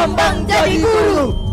berlambang jadi guru.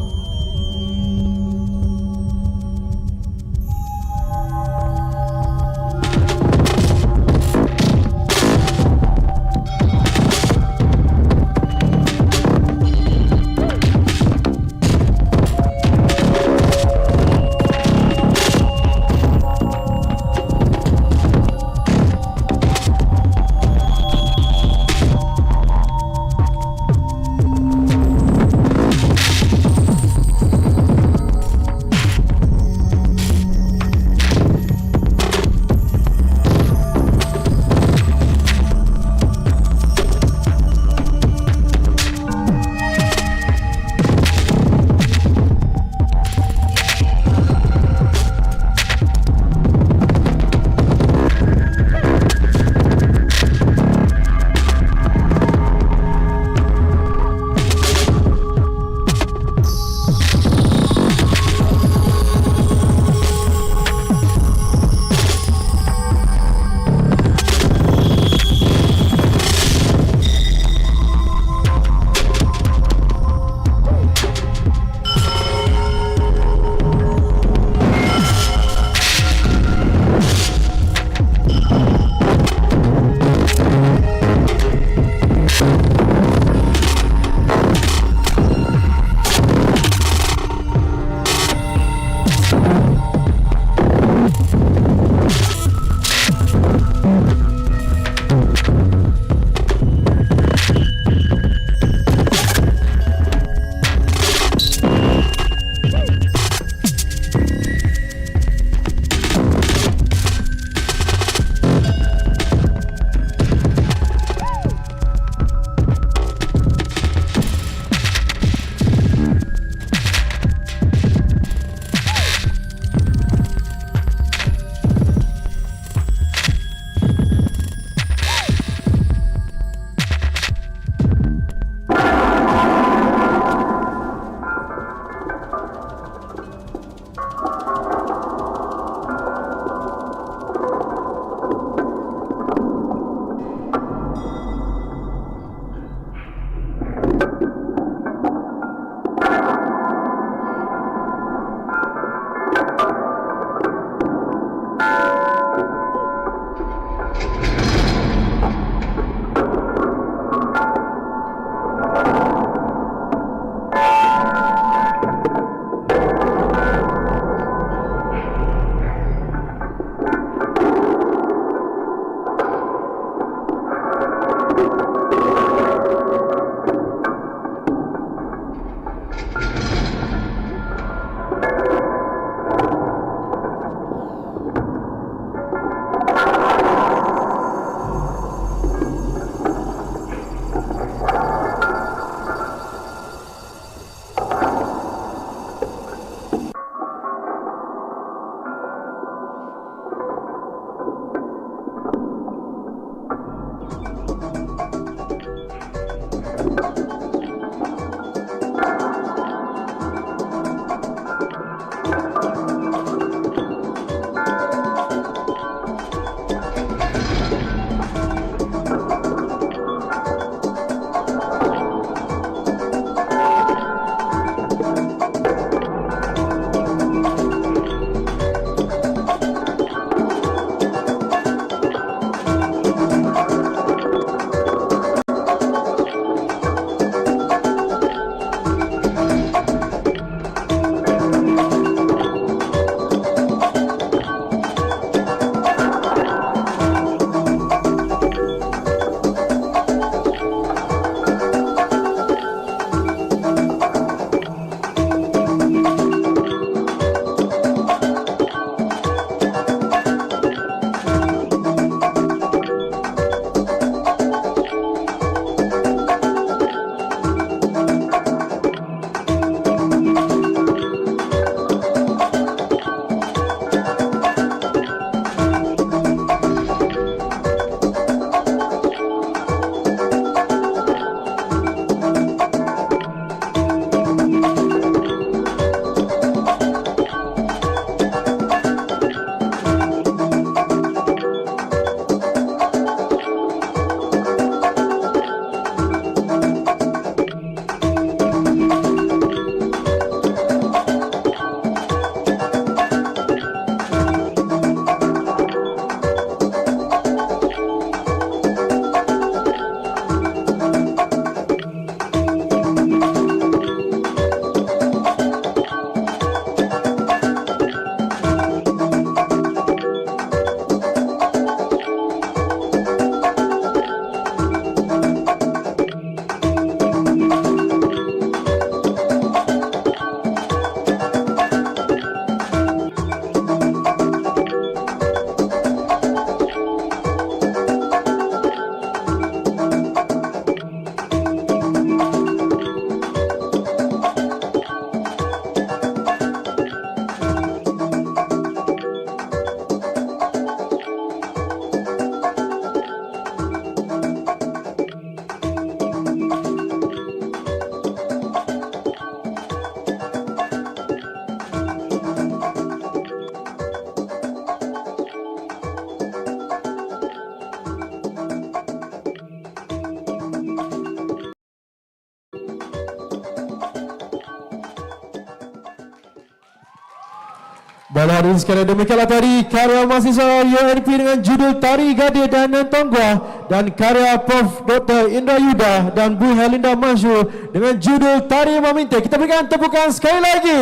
Dan hadirin sekalian, demikianlah tadi karya mahasiswa UNP dengan judul Tari Gadir dan Tonggua, dan karya Prof. Dr. Indra Yuda dan Bu Helinda Mansur dengan judul Tari Meminta. Kita berikan tepukan sekali lagi.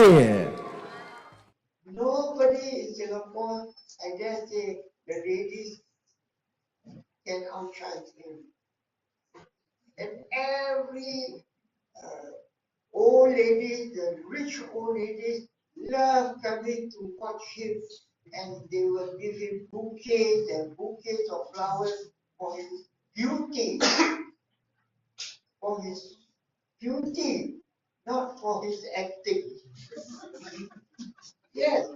Nobody in Singapore, I dare say, the ladies can outshine him. And every old lady, the rich old ladies, love coming to watch him, and they will give him bouquets and bouquets of flowers for his beauty. For his beauty, not for his acting. Yes.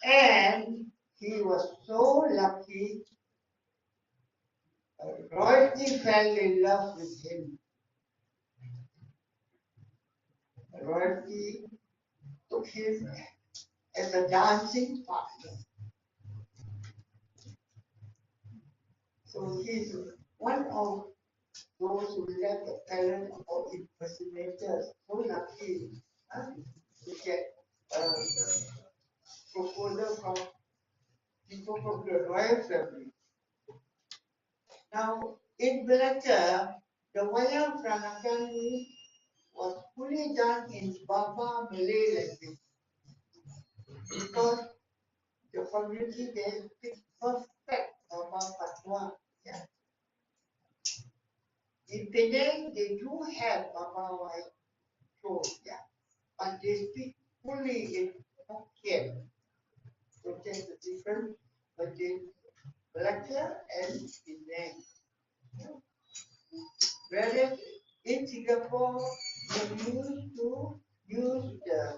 And he was so lucky, royalty fell in love with him. Royalty took him as a dancing partner. So he's one of those who left the talent of impersonators. So lucky to get a proposal from people from the royal family. Now, in Melaka, the wayang peranakan was fully done in Baba Malay language, because the community there speaks perfect Baba Patois. Yeah. In Penang, they do have Baba wayang shows, yeah, but they speak fully in Hokkien. So there's a difference between Melaka and Penang. Whereas in Singapore, they used to use the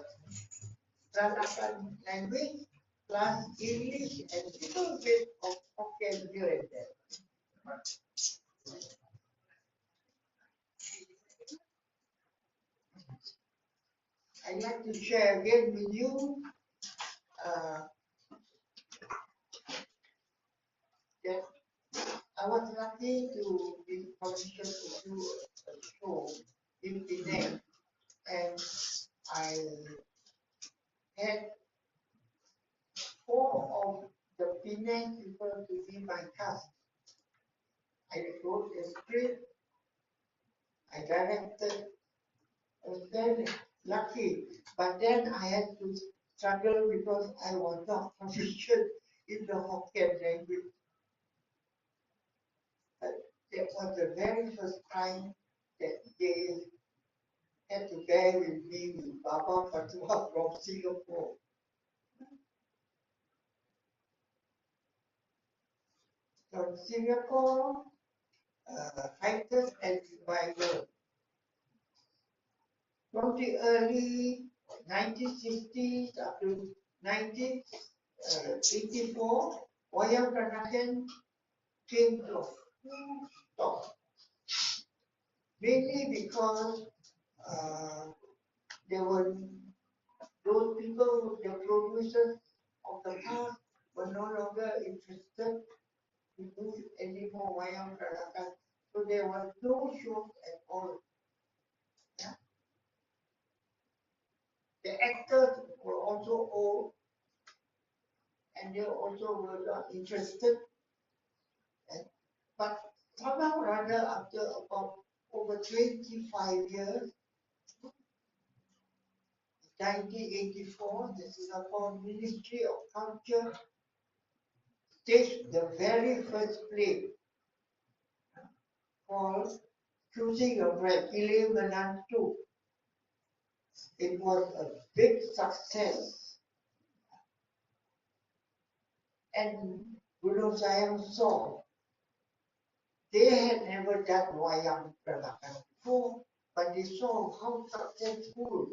Peranakan language plus English and a little bit of Hokkien here and there. I'd like to share again with you that I was lucky to be commissioned to do a show in Penang, and I had 4 of the Penang people to be my cast. I wrote a script, I directed. I was very lucky, but then I had to struggle because I was not proficient in the Hokkien language. That was the very first time that they had to bear with me with Baba Patois from Singapore. From Singapore, hikers and revival. From the early 1960s up to 1984, wayang peranakan came to a full stop. Mainly because there were those people, the producers of the past, were no longer interested to do any more wayang peranakan. So there were no shows at all. Yeah. The actors were also old, and they also were not interested. But somehow or other, after about over 25 years, 1984, the Singapore Ministry of Culture staged the very first play called Choosing a Bride, Menanti. It was a big success. And Guru Sayang saw they had never done wayang peranakan before, but they saw how successful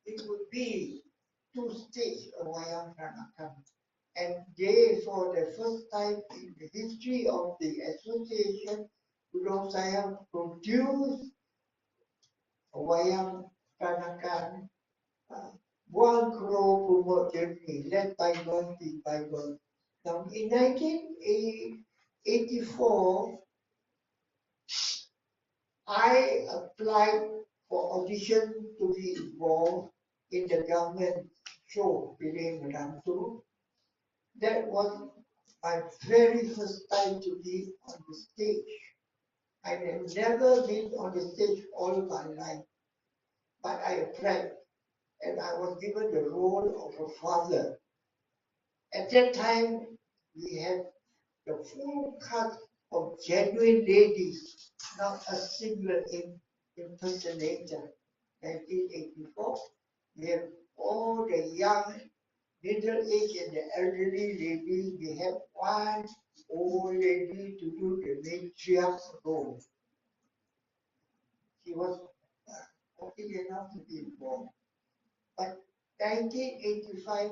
it would be to stage a wayang peranakan. And they, for the first time in the history of the association, Guru Sayang produced a wayang peranakan, bual promote journey, led by Merbok, Padang. Now, in 1984, I applied for audition to be involved in the government show Pilih Berlangsung. That was my very first time to be on the stage. I had never been on the stage all my life, but I applied and I was given the role of a father. At that time, we had the full cast of genuine ladies, not a single impersonator. 1984, we have all the young, middle-aged and the elderly ladies. We have one old lady to do the matriarch role. She was lucky enough to be born. But 1985,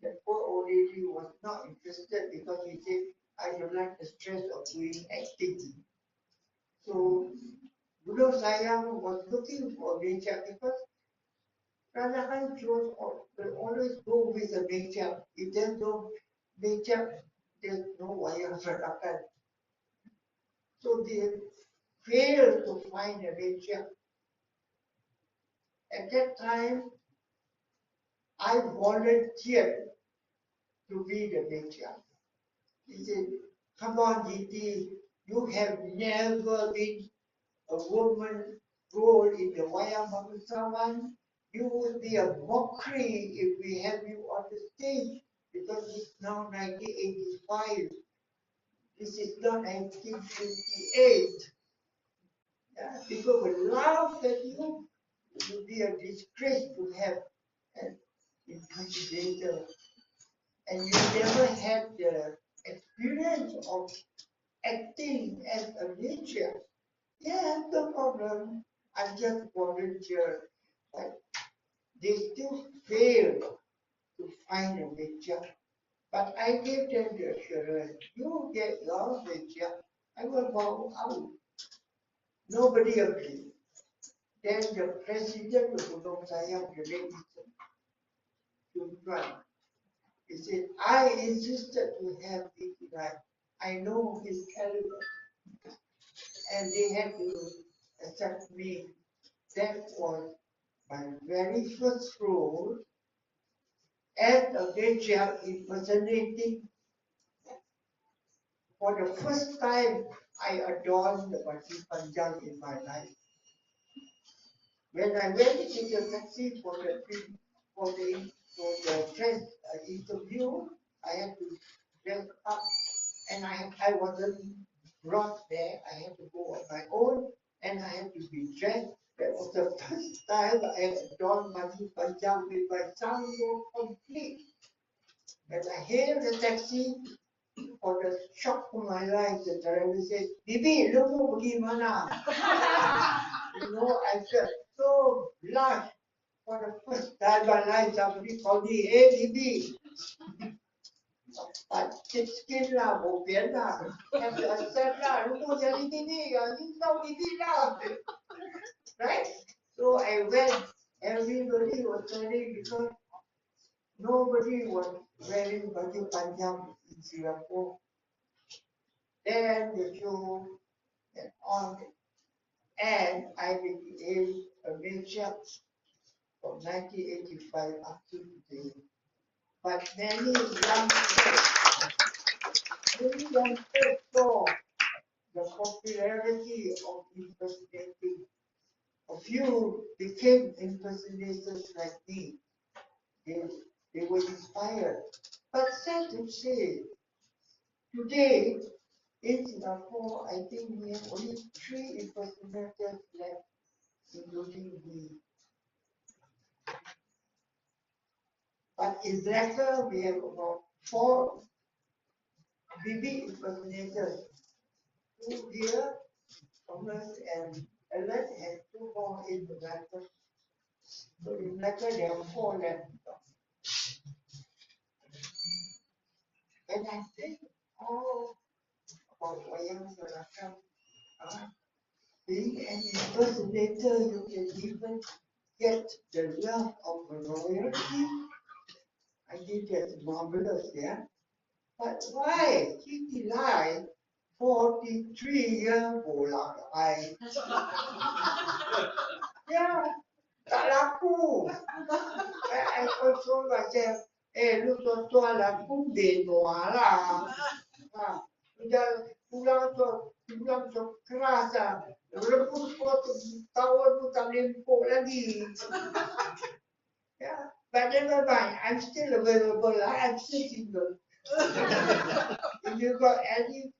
the poor old lady was not interested because she said, I don't like the stress of doing acting. So, Budo Sayang was looking for nature because Ranahan shows will always go with the nature. If there's no nature, there's no wayang peranakan. So they failed to find a nature. At that time, I volunteered to be the nature. He said, come on, Diti, you have never been a woman role in the wayang Bangsawan. You would be a mockery if we have you on the stage because it's now 1985. This is not 1958. Yeah, people will laugh at you. It would be a disgrace to have an impersonator. And you never had the experience of acting as a nature. Yeah, no problem. I just volunteered. But they still failed to find a nature. But I gave them the assurance, you get your nature, I will bow out. Nobody agreed. Then the president of Gunung Sayang, the late Mr. he said, I insisted to have it tonight. I know his caliber. And they had to accept me. That was my very first role as a nature impersonating. For the first time, I adorned the baju panjang in my life. When I went into the taxi for the dress interview, I had to dress up, and I wasn't brought there. I had to go on my own, and I had to be dressed. That was the first time I adorned baju panjang with my sango complete. When I hailed the taxi, for the shock of my life, the driver said, Bibi, lu mau pergi mana? You know, I felt so blushed for the first time in my life. Somebody called me, hey, Bibi. But thick skin lah, bo bian lah. Have to accept lah. Lu mau jadi Bibi, you know Bibi lah. Right? So I went. Everybody was turning because nobody was wearing baju panjang in Singapore. Then the show went on, and I became a major from 1985 up to today. But many youngsters saw the popularity of impersonating. A few became impersonators like me. They were inspired. But sad to say, today, in Singapore, I think we have only 3 impersonators left, including me. But in Malacca, we have about 4 BB impersonators. 2 here, Thomas and Ellen, and 2 more in Malacca. So in Malacca, there are 4 left. And I think all about wayang Malacca. Being an impersonator, you can even get the love of royalty. I think that's marvelous, yeah? But why? Kitty Lai, 43 years old, yeah. tak laku. I control myself. Lu tuan-tuan laku benua lah. Udah pulang tu keras lah. Rebus tahun tu tak lempuk lagi. Yeah, but never mind. I'm still available. I'm still single. If you got any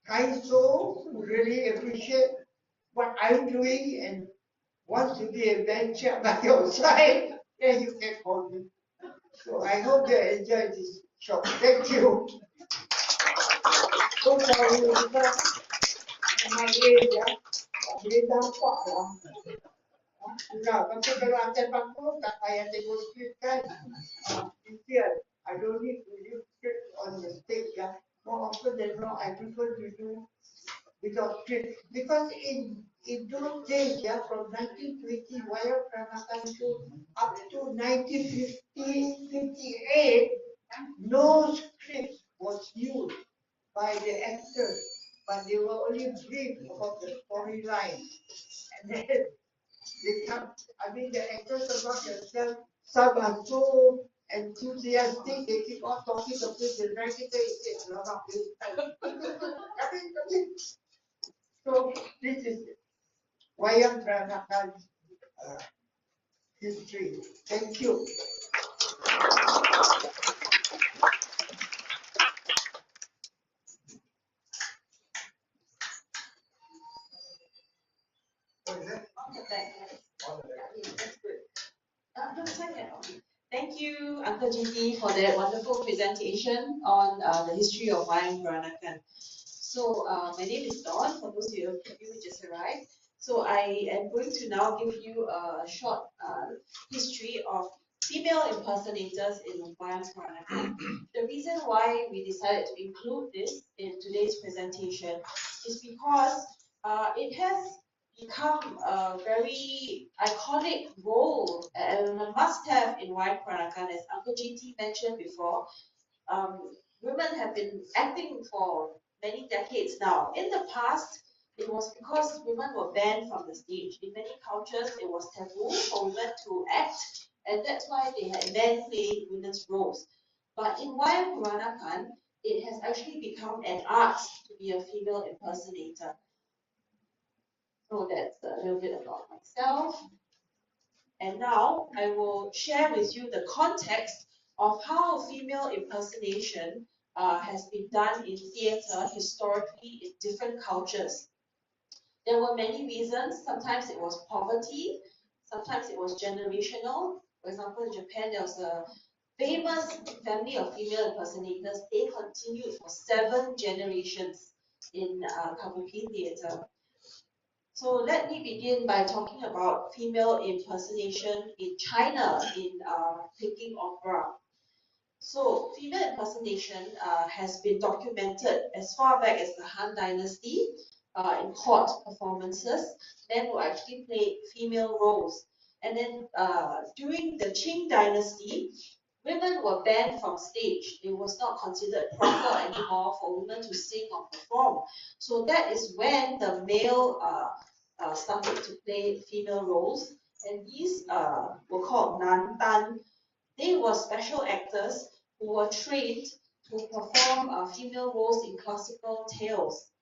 kind soul who really appreciate what I'm doing and wants to be a bencher by your side, then you can call me. So I hope you enjoy this show. Thank you. So sorry, my age, boleh nampak lah. Tapi kalau atas panggung tak payah tengok skrip kan. Dikir, I don't need to use script on the stage. More often than not, I prefer to do without script. Because in those days, from 1920, wayang peranakan itu up to 1950, 58, no script was used by the actors, but they were only briefed about the storyline. And then they come, the actors about themselves, some are so enthusiastic, they keep on talking about the writer is a lot of this. So this is wayang peranakan history. Thank you. Thank you, Uncle GT, for that wonderful presentation on the history of wayang peranakan. So, my name is Dawn, for those of you who just arrived. So, I am going to now give you a short history of female impersonators in wayang peranakan. The reason why we decided to include this in today's presentation is because it has become a very iconic role and a must-have in wayang peranakan. As Uncle GT mentioned before, women have been acting for many decades now. In the past, it was because women were banned from the stage. In many cultures, it was taboo for women to act, and that's why they had men play women's roles. But in wayang peranakan, it has actually become an art to be a female impersonator. So that's a little bit about myself. And now I will share with you the context of how female impersonation has been done in theatre historically in different cultures. There were many reasons. Sometimes it was poverty, sometimes it was generational. For example, in Japan, there was a famous family of female impersonators. They continued for 7 generations in Kabuki theatre. So let me begin by talking about female impersonation in China in Peking opera. So female impersonation has been documented as far back as the Han Dynasty in court performances. Men will actually play female roles. And then during the Qing Dynasty, women were banned from stage. It was not considered proper anymore for women to sing or perform. So that is when the male started to play female roles, and these were called nantan. They were special actors who were trained to perform female roles in classical tales.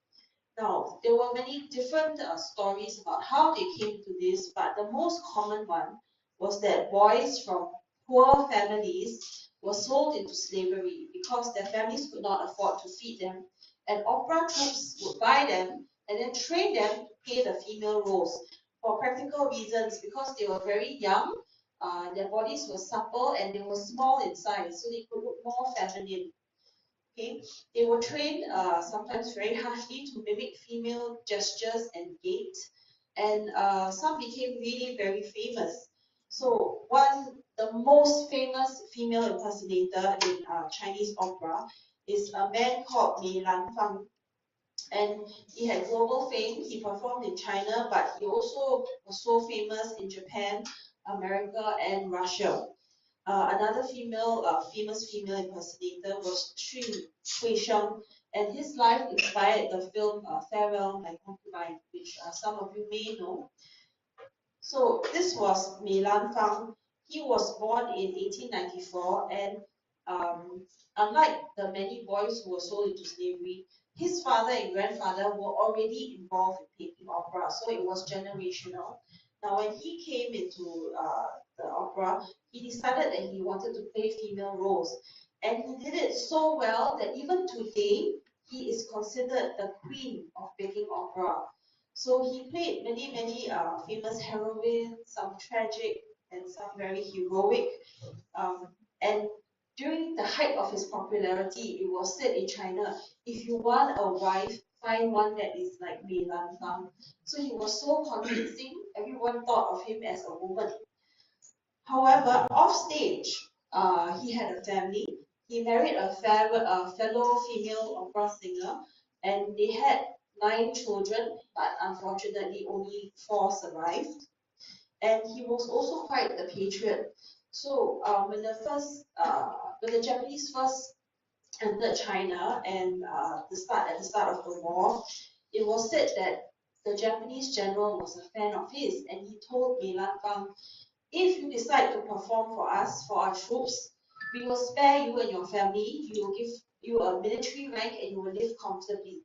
Now, there were many different stories about how they came to this, but the most common one was that boys from poor families were sold into slavery because their families could not afford to feed them, and opera troupes would buy them and then train them to play the female roles for practical reasons, because they were very young, their bodies were supple and they were small in size, so they could look more feminine. Okay, they were trained sometimes very harshly to mimic female gestures and gait, and some became really very famous. So the most famous female impersonator in Chinese opera is a man called Mei Lanfang. And he had global fame. He performed in China, but he also was so famous in Japan, America, and Russia. Another famous female impersonator was Xun Huisheng, and his life inspired the film Farewell, My Concubine, which some of you may know. So this was Mei Lan Fang. He was born in 1894, and unlike the many boys who were sold into slavery, his father and grandfather were already involved in painting opera, so it was generational. Now, when he came into the opera, he decided that he wanted to play female roles, and he did it so well that even today he is considered the queen of making opera. So he played many famous heroines, some tragic and some very heroic. And during the height of his popularity, it was said in China, if you want a wife, find one that is like Mei Lan Fang. So he was so convincing, everyone thought of him as a woman. However, off stage, he had a family. He married a fellow female opera singer, and they had 9 children, but unfortunately only 4 survived. And he was also quite a patriot. So when the Japanese first entered China and at the start of the war, it was said that the Japanese general was a fan of his, and he told Mei Lan Fang, if you decide to perform for us, for our troops, we will spare you and your family. We will give you a military rank and you will live comfortably.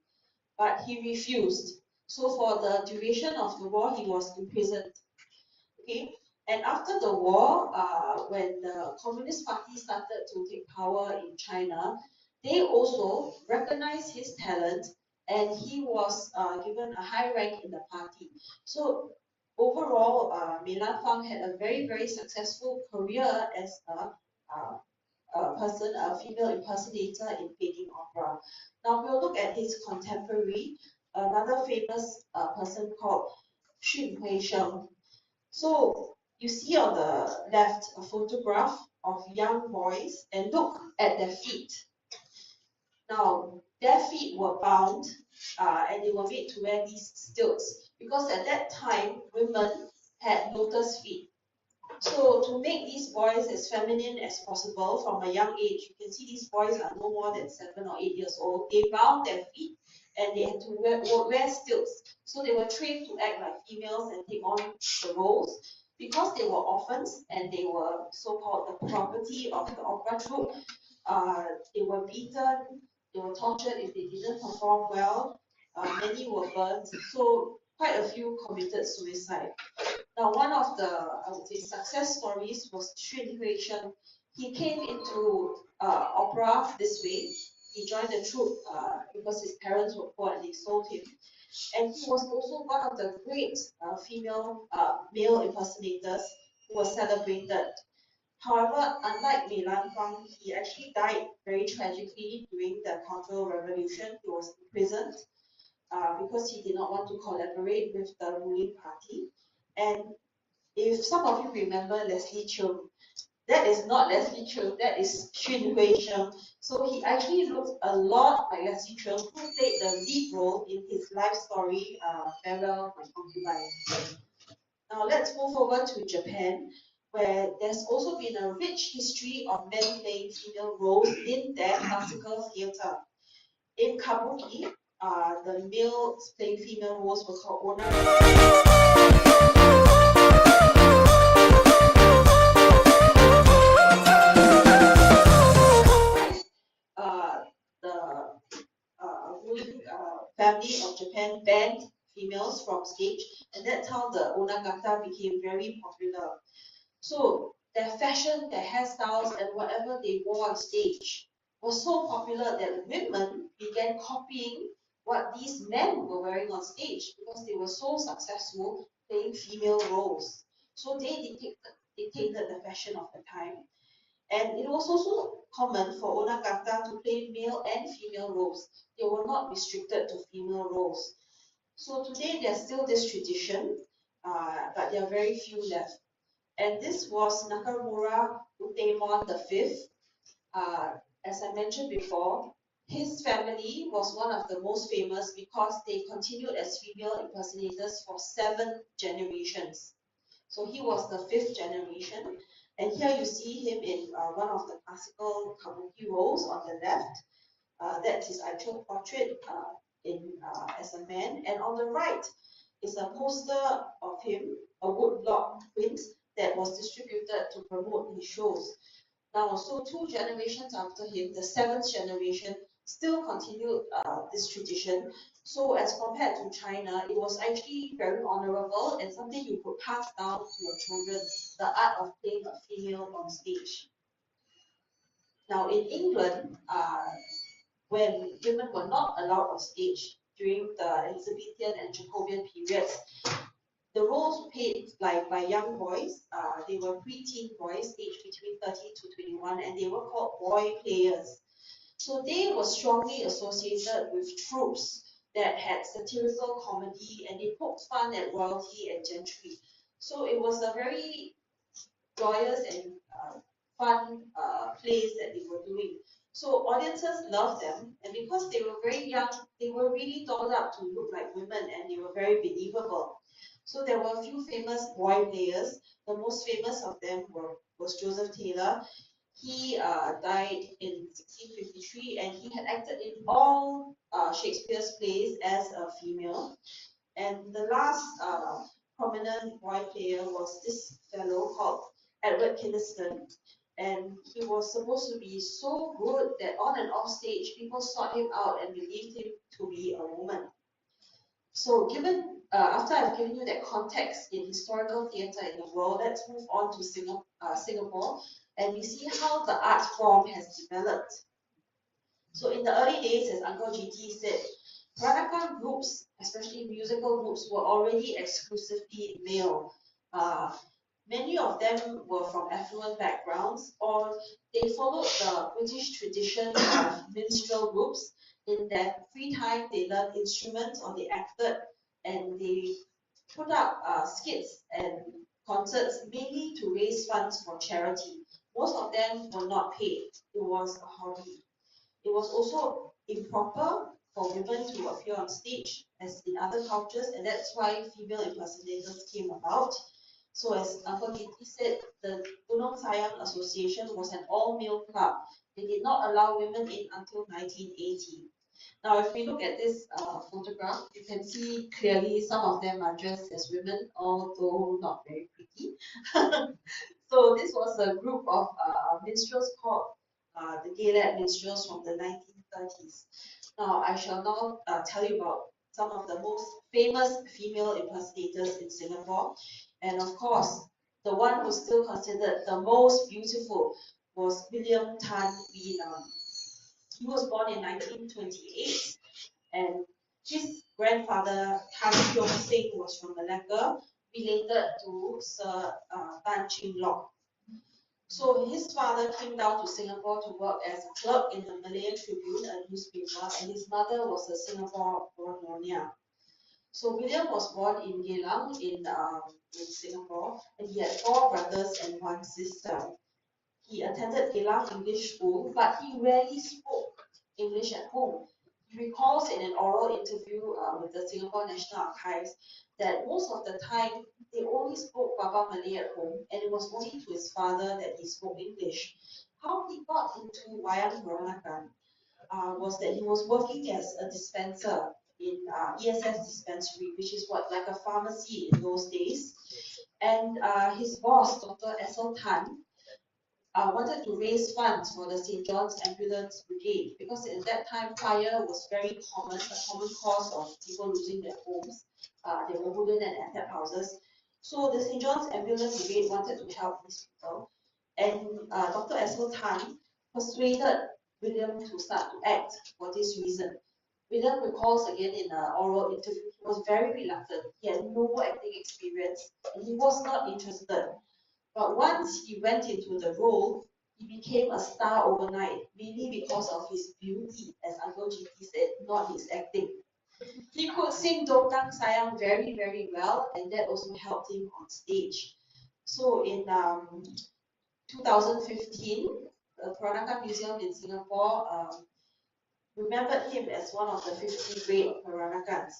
But he refused. So for the duration of the war, he was imprisoned. Okay, and after the war, when the Communist Party started to take power in China, they also recognized his talent, and he was given a high rank in the party. So overall, Mei Lan Fang had a very successful career as a female impersonator in painting opera. Now we'll look at his contemporary, another famous person called Xun Huisheng. So you see on the left a photograph of young boys, and look at their feet. Now their feet were bound and they were made to wear these stilts because at that time women had lotus feet. So to make these boys as feminine as possible from a young age, you can see these boys are no more than 7 or 8 years old. They bound their feet and they had to wear stilts. So they were trained to act like females and take on the roles. Because they were orphans and they were so-called the property of the opera troupe, they were beaten, they were tortured if they didn't perform well. Many were burnt. So quite a few committed suicide. Now, one of the, I would say, success stories was Xun Huisheng. He came into opera this way. He joined the troupe because his parents were poor and they sold him. And he was also one of the great male impersonators who was celebrated. However, unlike Mei Lan Fang, he actually died very tragically during the Cultural Revolution. He was imprisoned because he did not want to collaborate with the ruling party. And if some of you remember Leslie Cheung, that is not Leslie Cheung, that is Xun Huisheng. So he actually looked a lot like Leslie Cheung, who played the lead role in his life story, Farewell My Concubine. Now let's move over to Japan, where there's also been a rich history of men playing female roles in their classical theatre. In Kabuki, the males playing female roles were called Ona. Family of Japan banned females from stage, and that's how the Onagata became very popular. So their fashion, their hairstyles, and whatever they wore on stage was so popular that women began copying what these men were wearing on stage because they were so successful playing female roles. So they dictated the fashion of the time. And it was also common for Onagata to play male and female roles. They were not restricted to female roles. So today there's still this tradition, but there are very few left. And this was Nakamura Utemon V. As I mentioned before, his family was one of the most famous because they continued as female impersonators for 7 generations. So he was the 5th generation. And here you see him in one of the classical kabuki roles on the left. That's his actual portrait as a man. And on the right is a poster of him, a woodblock print that was distributed to promote his shows. Now, so 2 generations after him, the 7th generation, still continued this tradition. So as compared to China, it was actually very honorable and something you could pass down to your children, the art of playing a female on stage. Now in England, when women were not allowed on stage during the Elizabethan and Jacobean periods, the roles were played like by young boys. They were pre-teen boys, aged between 13 to 21, and they were called boy players. So they were strongly associated with troupes that had satirical comedy, and they poked fun at royalty and gentry. So it was a very joyous and fun plays that they were doing. So audiences loved them, and because they were very young, they were really dolled up to look like women, and they were very believable. So there were a few famous boy players. The most famous of them was Joseph Taylor. He died in 1653, and he had acted in all Shakespeare's plays as a female. And the last prominent boy player was this fellow called Edward Kynaston. And he was supposed to be so good that on and off stage, people sought him out and believed him to be a woman. So given, after I've given you that context in historical theatre in the world, let's move on to Singapore, and we see how the art form has developed. So in the early days, as Uncle GT said, Peranakan groups, especially musical groups, were already exclusively male. Many of them were from affluent backgrounds, or they followed the British tradition of minstrel groups. In their free time, they learned instruments or they acted, and they put up skits and concerts mainly to raise funds for charity. Most of them were not paid. It was a hobby. It was also improper for women to appear on stage as in other cultures, and that's why female impersonators came about. So as Uncle Giti said, the Gunung Sayang Association was an all-male club. They did not allow women in until 1980. Now, if we look at this photograph, you can see clearly some of them are dressed as women, although not very pretty. So this was a group of minstrels called the Gaelic minstrels from the 1930s. Now, I shall now tell you about some of the most famous female impersonators in Singapore. And of course, the one who's still considered the most beautiful was William Tan Wee Lam. He was born in 1928, and his grandfather, Tan Kiong Sing, was from Malacca, related to Sir Tan Ching Lock. So his father came down to Singapore to work as a clerk in the Malayan Tribune, a newspaper, and his mother was a Singapore-born nyonya. So William was born in Geylang in Singapore, and he had 4 brothers and 1 sister. He attended Geylang English School, but he rarely spoke English at home. He recalls in an oral interview with the Singapore National Archives that most of the time they only spoke Baba Malay at home, and it was only to his father that he spoke English. How he got into wayang peranakan was that he was working as a dispenser in ESS dispensary, which is like a pharmacy in those days. And his boss, Dr. Essel Tan, wanted to raise funds for the St. John's Ambulance Brigade, because at that time fire was very common, a common cause of people losing their homes. They were wooden and atap houses. So the St. John's Ambulance Brigade wanted to help these people, and Dr. Essel Tan persuaded William to start to act for this reason. William recalls again in an oral interview, he was very reluctant. He had no acting experience, and he was not interested. But once he went into the role, he became a star overnight, mainly because of his beauty, as Uncle GT said, not his acting. He could sing Dotang Sayang very, very well, and that also helped him on stage. So in 2015, the Peranakan Museum in Singapore remembered him as one of the 50 great Peranakans.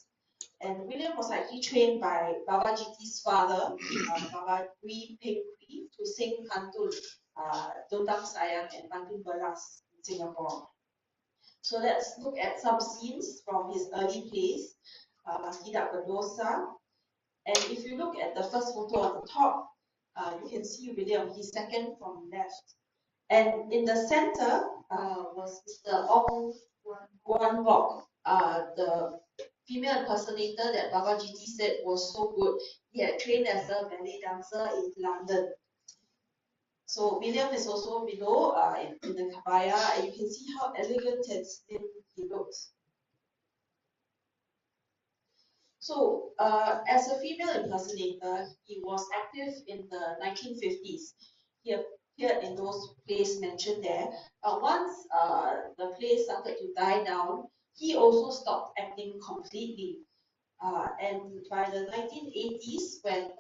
And William was actually trained by Baba GT's father, Baba Gui Peng Kui, to sing Pantun, Dotang Sayang and Pantun Beras in Singapore. So let's look at some scenes from his early plays, Tidak Berdosa, And if you look at the first photo on the top, you can see William, he's second from left. And in the center was Mr. Ong Guan Bok, the female impersonator that Baba GT said was so good. He had trained as a ballet dancer in London. So William is also below in the kabaya, and you can see how elegant and slim he looks. So as a female impersonator, he was active in the 1950s. He appeared in those plays mentioned there. Once the play started to die down, he also stopped acting completely. And by the 1980s, when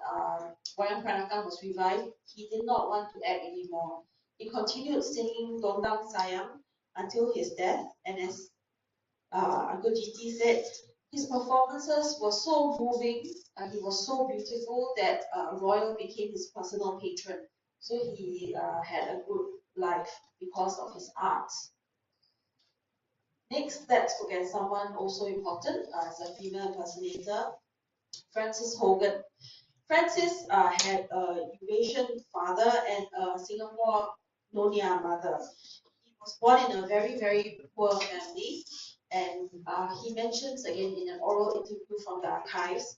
Wayang Peranakan was revived, he did not want to act anymore. He continued singing Dondang Sayang until his death, and as Uncle GT said, his performances were so moving, he was so beautiful that Royal became his personal patron. So he had a good life because of his art. Next, let's look at someone also important as a female impersonator, Frances Hogan. Frances had a Eurasian father and a Singapore Nonia mother. He was born in a very, very poor family, and he mentions again in an oral interview from the archives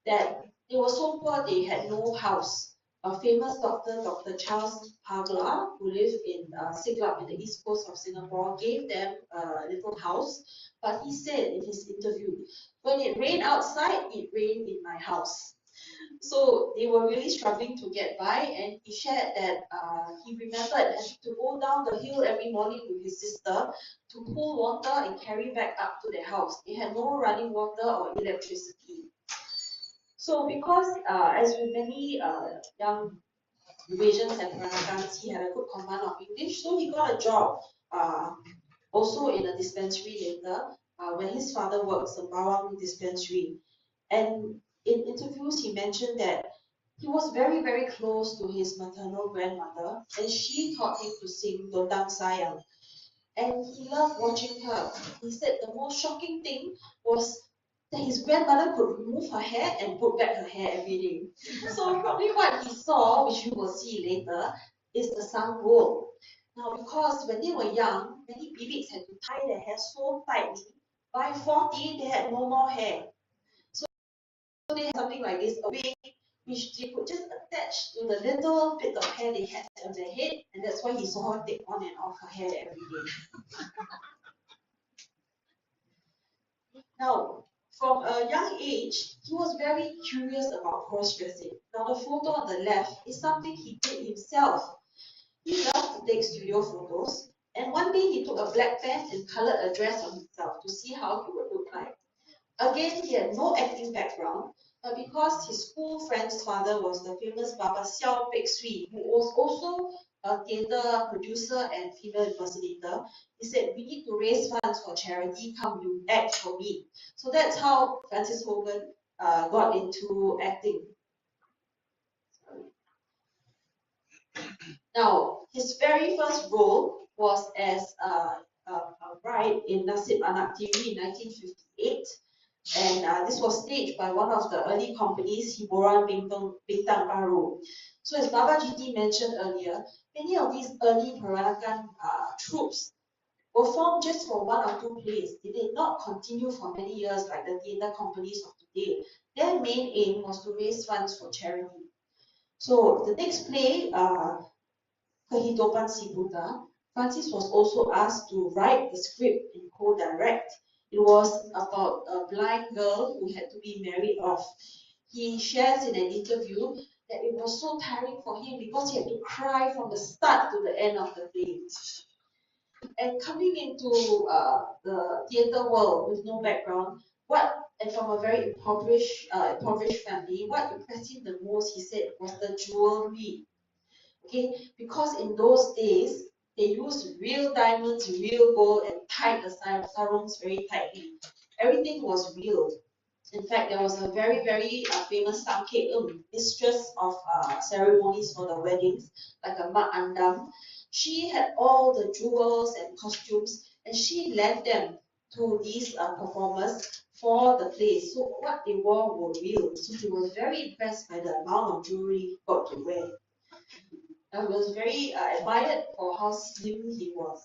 that they were so poor they had no house. A famous doctor, Dr. Charles Pagla, who lived in Siglap in the east coast of Singapore, gave them a little house. But he said in his interview, when it rained outside, it rained in my house. So they were really struggling to get by, and he shared that he remembered having to go down the hill every morning with his sister to pull water and carry back up to their house. They had no running water or electricity. So because, as with many young Eurasians and Peranakans, he had a good command of English, so he got a job also in a dispensary later, where his father works a bawang dispensary. And in interviews, he mentioned that he was very, very close to his maternal grandmother, and she taught him to sing Dondang Sayang. And he loved watching her. He said the most shocking thing was that his grandmother could remove her hair and put back her hair every day. So probably what he saw, which you will see later, is the sanggul. Now, because when they were young, many babies had to tie their hair so tightly. By 40, they had no more hair. So they had something like this, a wig, which they could just attach to the little bit of hair they had on their head, and that's why he saw her take on and off her hair every day. Now, from a young age, he was very curious about cross-dressing. Now, the photo on the left is something he did himself. He loved to take studio photos, and one day he took a black pen and colored a dress on himself to see how he would look like. Again, he had no acting background, but because his school friend's father was the famous Baba Xiao Pek Sui, who was also a theatre producer and female impersonator, he said, we need to raise funds for charity, come you act for me. So that's how Frances Hogan got into acting. Now, his very first role was as a bride in Nasib Anak Tiri in 1958. And this was staged by one of the early companies, Hiburan Bintang Baru. So as Baba GT mentioned earlier, many of these early Peranakan troops were formed just for one or two plays. They did not continue for many years like the theatre companies of today. Their main aim was to raise funds for charity. So the next play, Kehidupan Si Buta, Francis was also asked to write the script and co-direct. It was about a blind girl who had to be married off. He shares in an interview that it was so tiring for him because he had to cry from the start to the end of the play. And coming into the theatre world with no background, and from a very impoverished family, what impressed him the most, he said, was the jewelry. Okay, because in those days they used real diamonds, real gold, and tied the sarongs very tightly. Everything was real. In fact, there was a very, very famous Samke mistress of ceremonies for the weddings, like a Mak Andam. She had all the jewels and costumes, and she lent them to these performers for the play. So what they wore were real. So he was very impressed by the amount of jewelry he got to wear. And was very admired for how slim he was.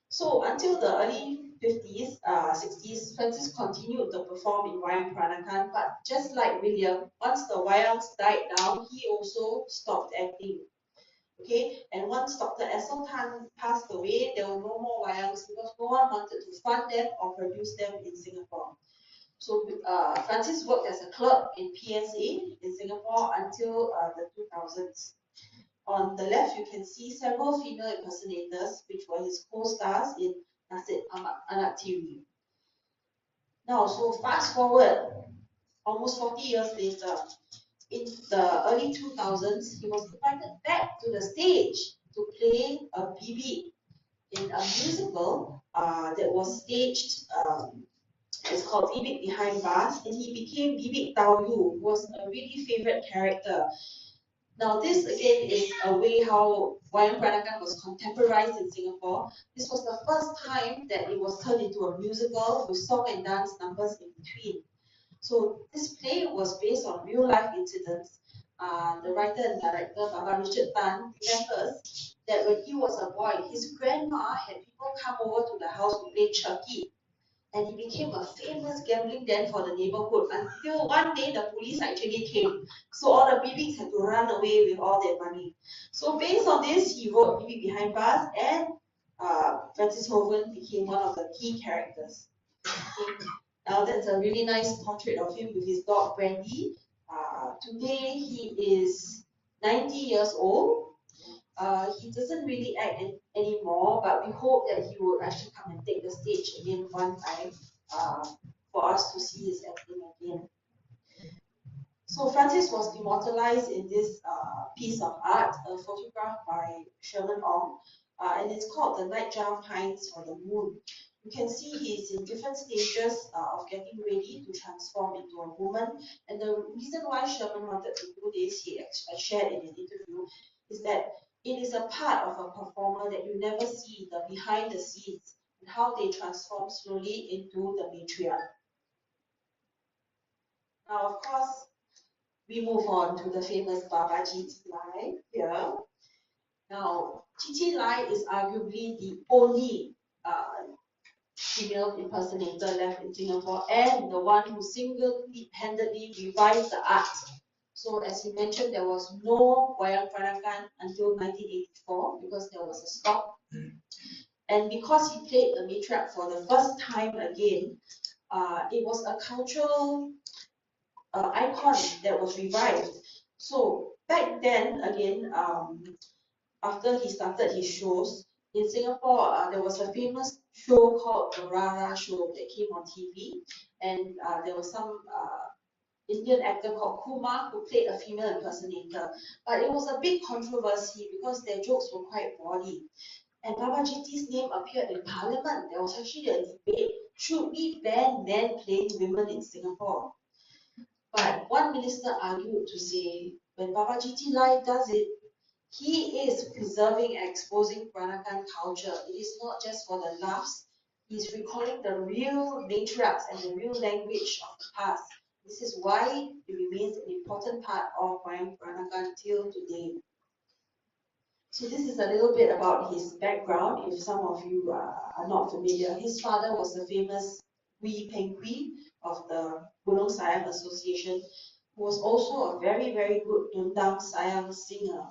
So until the early 50s, 60s, Francis continued to perform in Wayang Peranakan, but just like William, once the wayangs died down, he also stopped acting. Okay, and once Dr. Essel Tan passed away, there were no more wayangs because no one wanted to fund them or produce them in Singapore. So Francis worked as a clerk in PSA in Singapore until the 2000s. On the left, you can see several female impersonators, which were his co-stars in Nasib Anak TV. Now, so fast forward, almost 40 years later, in the early 2000s, he was invited back to the stage to play a BB in a musical that was staged. It's called Bibik Behind Bars, and he became Bibik Tau Yu, who was a really favorite character. Now, this again is a way how Wayang Peranakan was contemporized in Singapore. This was the first time that it was turned into a musical with song and dance numbers in between. So this play was based on real life incidents. The writer and director, Baba Richard Tan, remembers that when he was a boy, his grandma had people come over to the house to play Chucky. And he became a famous gambling den for the neighborhood until one day the police actually came. So all the BBs had to run away with all their money. So based on this, he wrote BB Behind Bars, and Francis Hoven became one of the key characters. Okay. Now that's a really nice portrait of him with his dog Brandy. Today he is 90 years old. He doesn't really act anymore, but we hope that he would actually come and take the stage again one time for us to see his acting again. So Francis was immortalized in this piece of art, a photograph by Sherman Ong, and it's called The Nightjar Pines for the Moon. You can see he's in different stages of getting ready to transform into a woman. And the reason why Sherman wanted to do this, he shared in an interview, is that it is a part of a performer that you never see, the behind the scenes, and how they transform slowly into the matriarch. Now, of course, we move on to the famous Baba GT Lai here. Now, GT Lai is arguably the only female impersonator left in Singapore, and the one who single-handedly revived the art. So as he mentioned, there was no Wayang Peranakan until 1984 because there was a stop. And because he played the matriarch for the first time again, it was a cultural icon that was revived. So back then, again, after he started his shows, in Singapore, there was a famous show called the Rara Show that came on TV, and there was some Indian actor called Kumar who played a female impersonator. But it was a big controversy because their jokes were quite bawdy. And Baba GT's name appeared in Parliament. There was actually a debate, should we ban men playing women in Singapore? But one minister argued to say, when Baba GT Lai does it, he is preserving and exposing Peranakan culture. It is not just for the laughs. He's recalling the real matriarchs and the real language of the past. This is why it remains an important part of Wayang Peranakan till today. So this is a little bit about his background, if some of you are not familiar. His father was the famous Wee Peng Kwee of the Gunung Sayang Association, who was also a very, very good Dundang Sayang singer.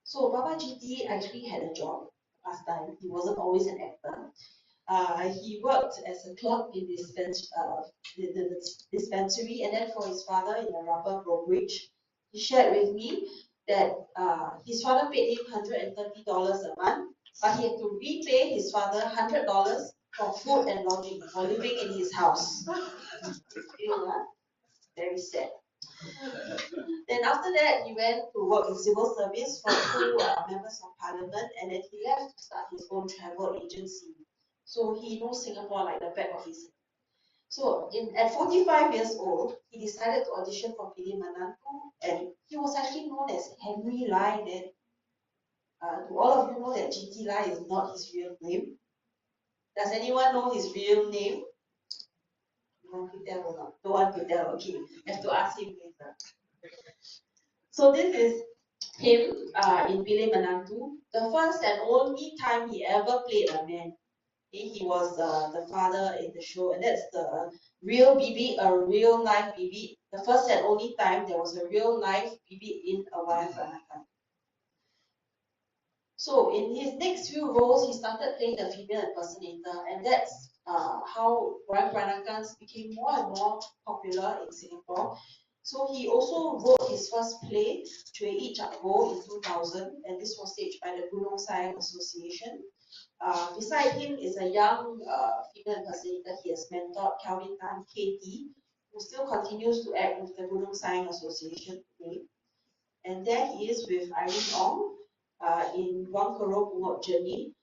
So Baba GT actually had a job last time. He wasn't always an actor. He worked as a clerk in the dispensary, and then for his father in a rubber brokerage. He shared with me that his father paid him $130 a month, but he had to repay his father $100 for food and lodging for living in his house. Very sad. Then after that, he went to work in civil service for 2 members of parliament, and then he left to start his own travel agency. So he knows Singapore like the back of his hand. So at 45 years old, he decided to audition for Pili Menantu, and he was actually known as Henry Lai then. Do all of you know that GT Lai is not his real name? Does anyone know his real name? You want to tell or not? Don't want to tell, okay. Have to ask him later. So this is him in Pile Menantu, the first and only time he ever played a man. He was the father in the show, and that's the real Bibi, a real life Bibi. The first and only time there was a real life Bibi in a wayang peranakan. So in his next few roles, he started playing the female impersonator, and that's how wayang peranakans became more and more popular in Singapore. So he also wrote his first play, Cui Cakbo, in 2000, and this was staged by the Gunung Sayang Association. Beside him is a young female impersonator he has mentored, Calvin Tan, KT, who still continues to act with the Gunung Sayang Association today. And there he is with Irene Ong in Wang Kero Pungot Journey.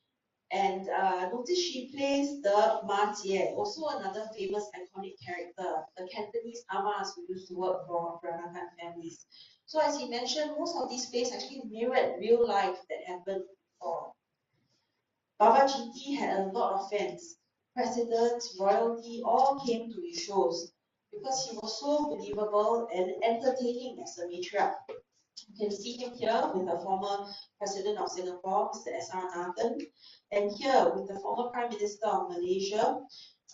And notice she plays the Ma Jie, also another famous iconic character, the Cantonese amas who used to work for Peranakan families. So as he mentioned, most of these plays actually mirrored real life that happened before. Baba GT had a lot of fans. Presidents, royalty, all came to his shows because he was so believable and entertaining as a matriarch. You can see him here with the former President of Singapore, Mr. S.R. Nathan, and here with the former Prime Minister of Malaysia,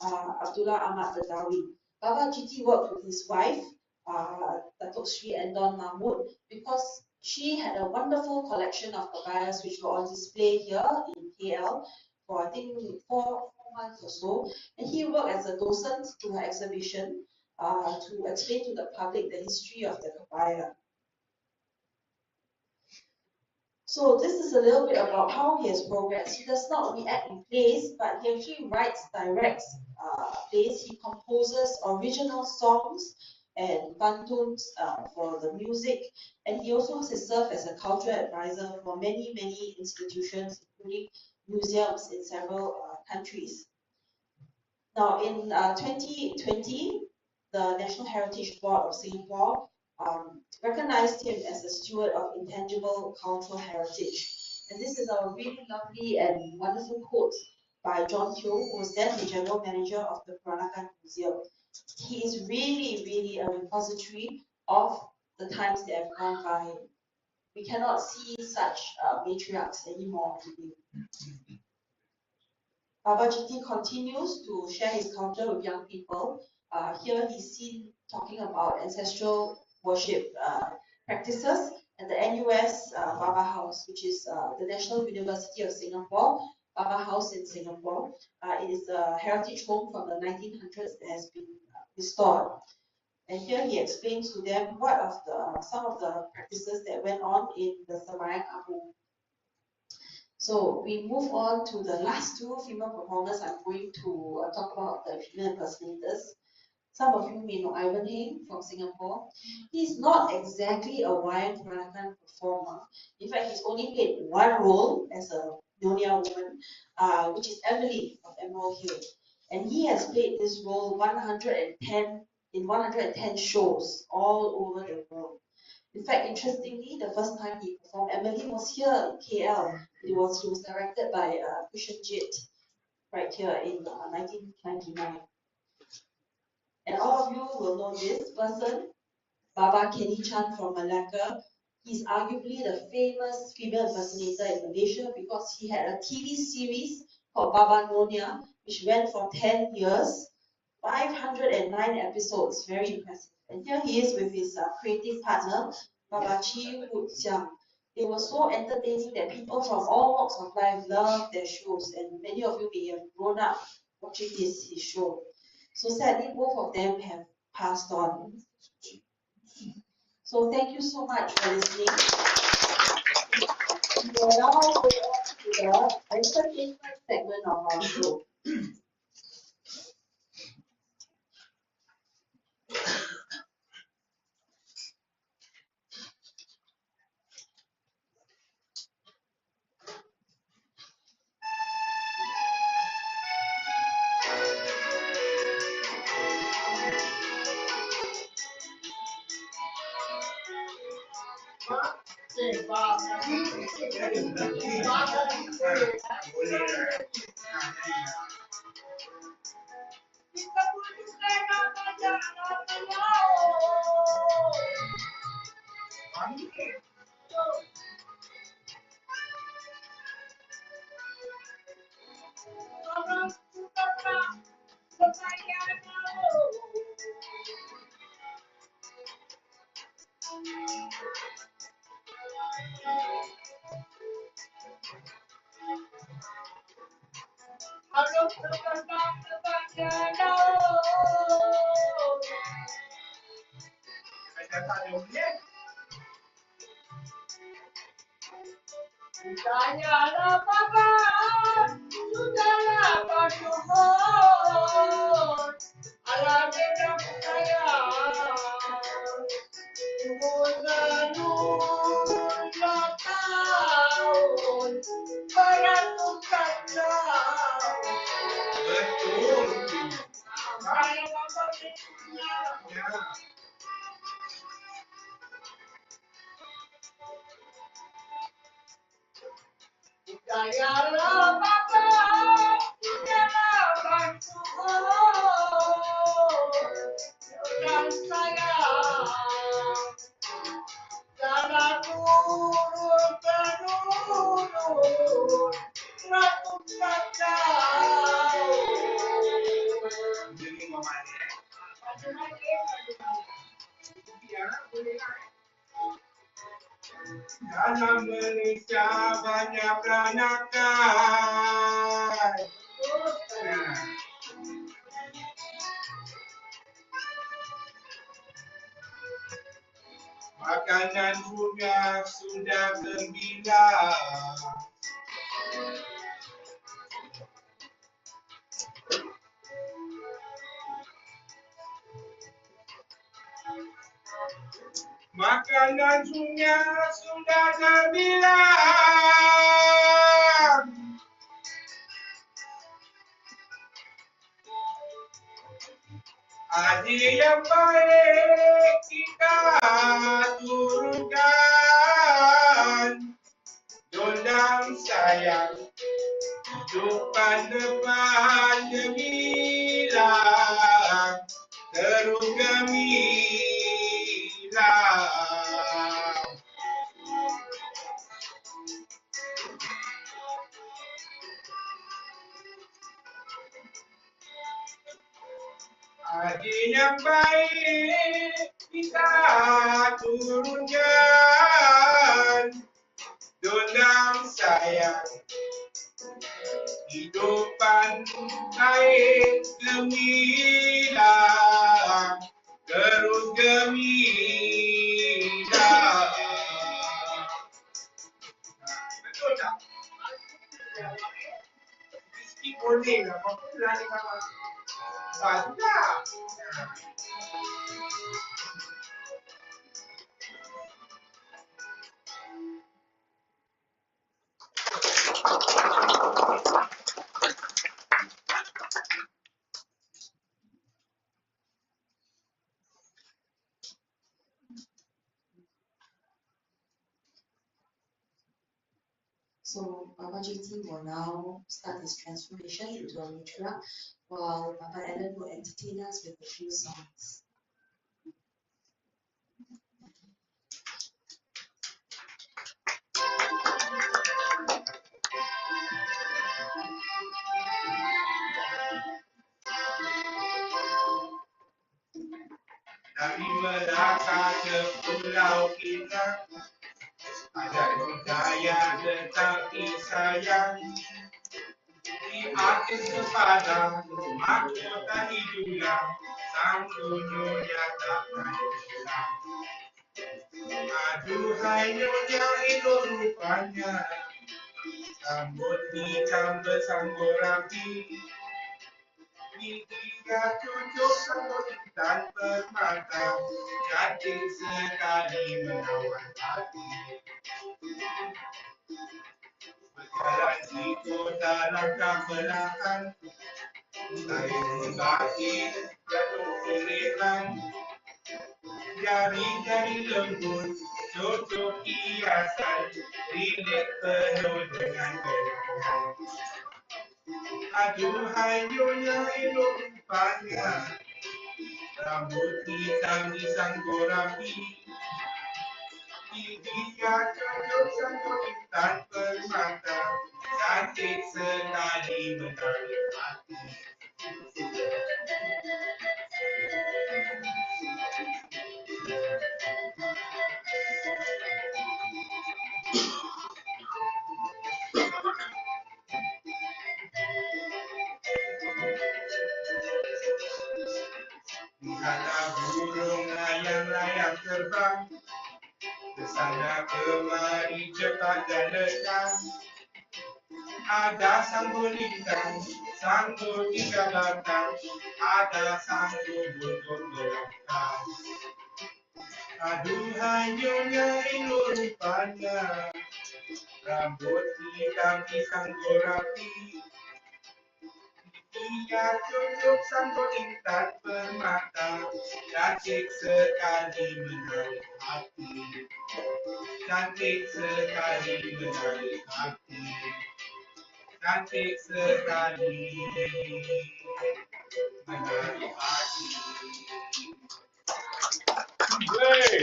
Abdullah Ahmad Badawi. Baba GT worked with his wife, Datuk Sri and Don Mahmud, because she had a wonderful collection of pabayas which were on display here in KL for I think four months or so. And he worked as a docent to her exhibition to explain to the public the history of the kabaya. So this is a little bit about how he has progressed. He does not only act in plays, but he actually writes, directs plays. He composes original songs and pantuns for the music, and he also has served as a cultural advisor for many institutions, including museums in several countries. Now, in 2020, the National Heritage Board of Singapore recognized him as a steward of intangible cultural heritage. And this is a really lovely and wonderful quote by John Teo, who was then the general manager of the Peranakan Museum. He is really a repository of the times that have gone by. We cannot see such matriarchs anymore today. Baba GT continues to share his culture with young people. Here he's seen talking about ancestral worship practices at the NUS Baba House, which is the National University of Singapore, Baba House in Singapore. It is a heritage home from the 1900s that has been restored. And here he explains to them what of some of the practices that went on in the Sembahyang Abu. So we move on to the last two female performers. I'm going to talk about the female impersonators. Some of you may know Ivan Heng from Singapore. He's not exactly a wayang peranakan performer. In fact, he's only played one role as a Nyonya woman, which is Emily of Emerald Hill. And he has played this role 110 shows all over the world. In fact, interestingly, the first time he performed, Emily was here in KL. He was directed by Christian Jit right here in 1999. And all of you will know this person, Baba Kenny Chan from Malacca. He's arguably the famous female impersonator in Malaysia because he had a TV series called Baba Nonya, which went for 10 years, 509 episodes, very impressive. And here he is with his creative partner, Baba Chi Wood Xiang. They were so entertaining that people from all walks of life loved their shows, and many of you may have grown up watching his show. So sadly, both of them have passed on. So thank you so much for listening. We will now go on to the entertainment segment of our show. Kalau terkadang daun. Ada tak ada boleh? Tanyalah Papa, sudahlah bersyukur. Alam yang sayang, menurunlah tahun, beratusan tahun. Betul. Saya Papa ya. Dayalah Bapa, dayalah bersyukur dan sayang, dalam turun penurun ratusan tahun. Jadi mama ni. Dalam Malaysia banyak peranakan. Makanan juga sudah terbilang. Makanan sudah terbilang. Haji yang baik kita turunkan. Dondang sayang, hidupan depan gemilang. Terus gemilang. Haji yang baik kita turunkan. Dondang sayang, hidupan baik gemilang. Terus gemilang. Betul tak? Mesti boleh lah. Apa lah ni kawan? Banyak. So Papa JT will now start his transformation into a mitra, while Papa Alan will entertain us with a few songs. Dari Melaka ke Pulau Pinang, ada budaya tetapi sayang. Di atas sepadan, mahkota hidungnya, sang dunia takkan hilang. Aduhai nyonya elok rupanya, rambut hitam bersanggur rapi. Giginya cucuk rambut dan permata, cantik sekali menawan hati. Berjalan di kota langkah perlahan, saya berbagi jatuh kerilan. Jari-jari lembut, cocok hiasan, lilit penuh dengan kenangan. Aduhai nyonya elok rupanya, rambut hitam disanggur rapi. Giginya cocok sanggup dan permata, cantik sekali menarik hati. melayang terbang kesana kemari cepat dan letang. Ada sang gulingkan, sang tiga batang, ada sang buntut belakang. Aduhai nyonya Inu rupanya, rambut hitam pisang gorapi. Ia tunduk sang tingkat permata, cantik sekali menarik hati. Cantik sekali menarik hati. Cantik sekali menarik hati. Hey,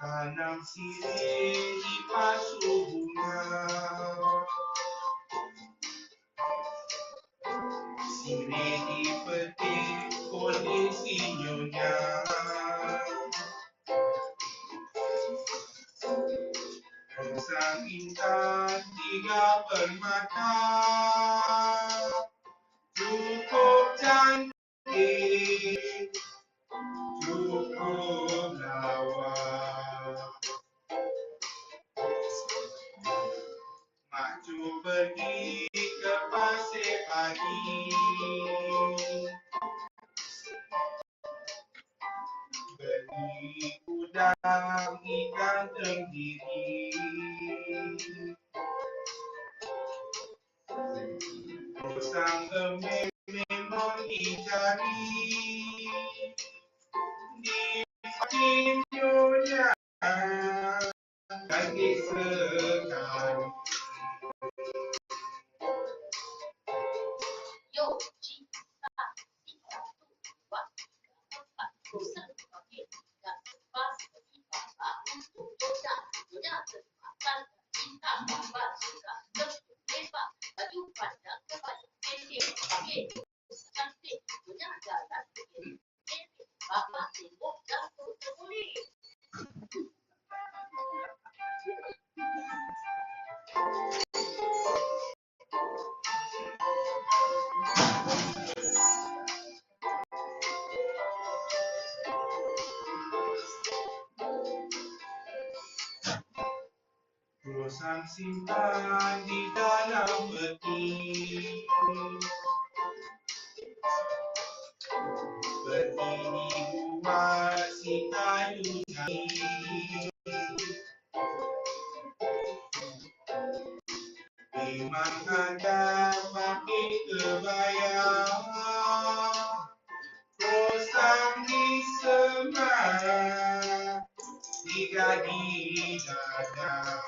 tanam sirih di pasu bunga, sirih dipetik oleh si nyonya. Sang intan tiga permata, cukup cantik, cukup lawa. Maju pergi ke pasir pagi, beli udang ikan tenggiri. Sang emem memang dicari di patin nyonya, cantik sekali. Bosan simpan di dalam peti, peti dibuat si kayu jati. Memang ada pakai kebaya, bosan di semak, tiga di dada.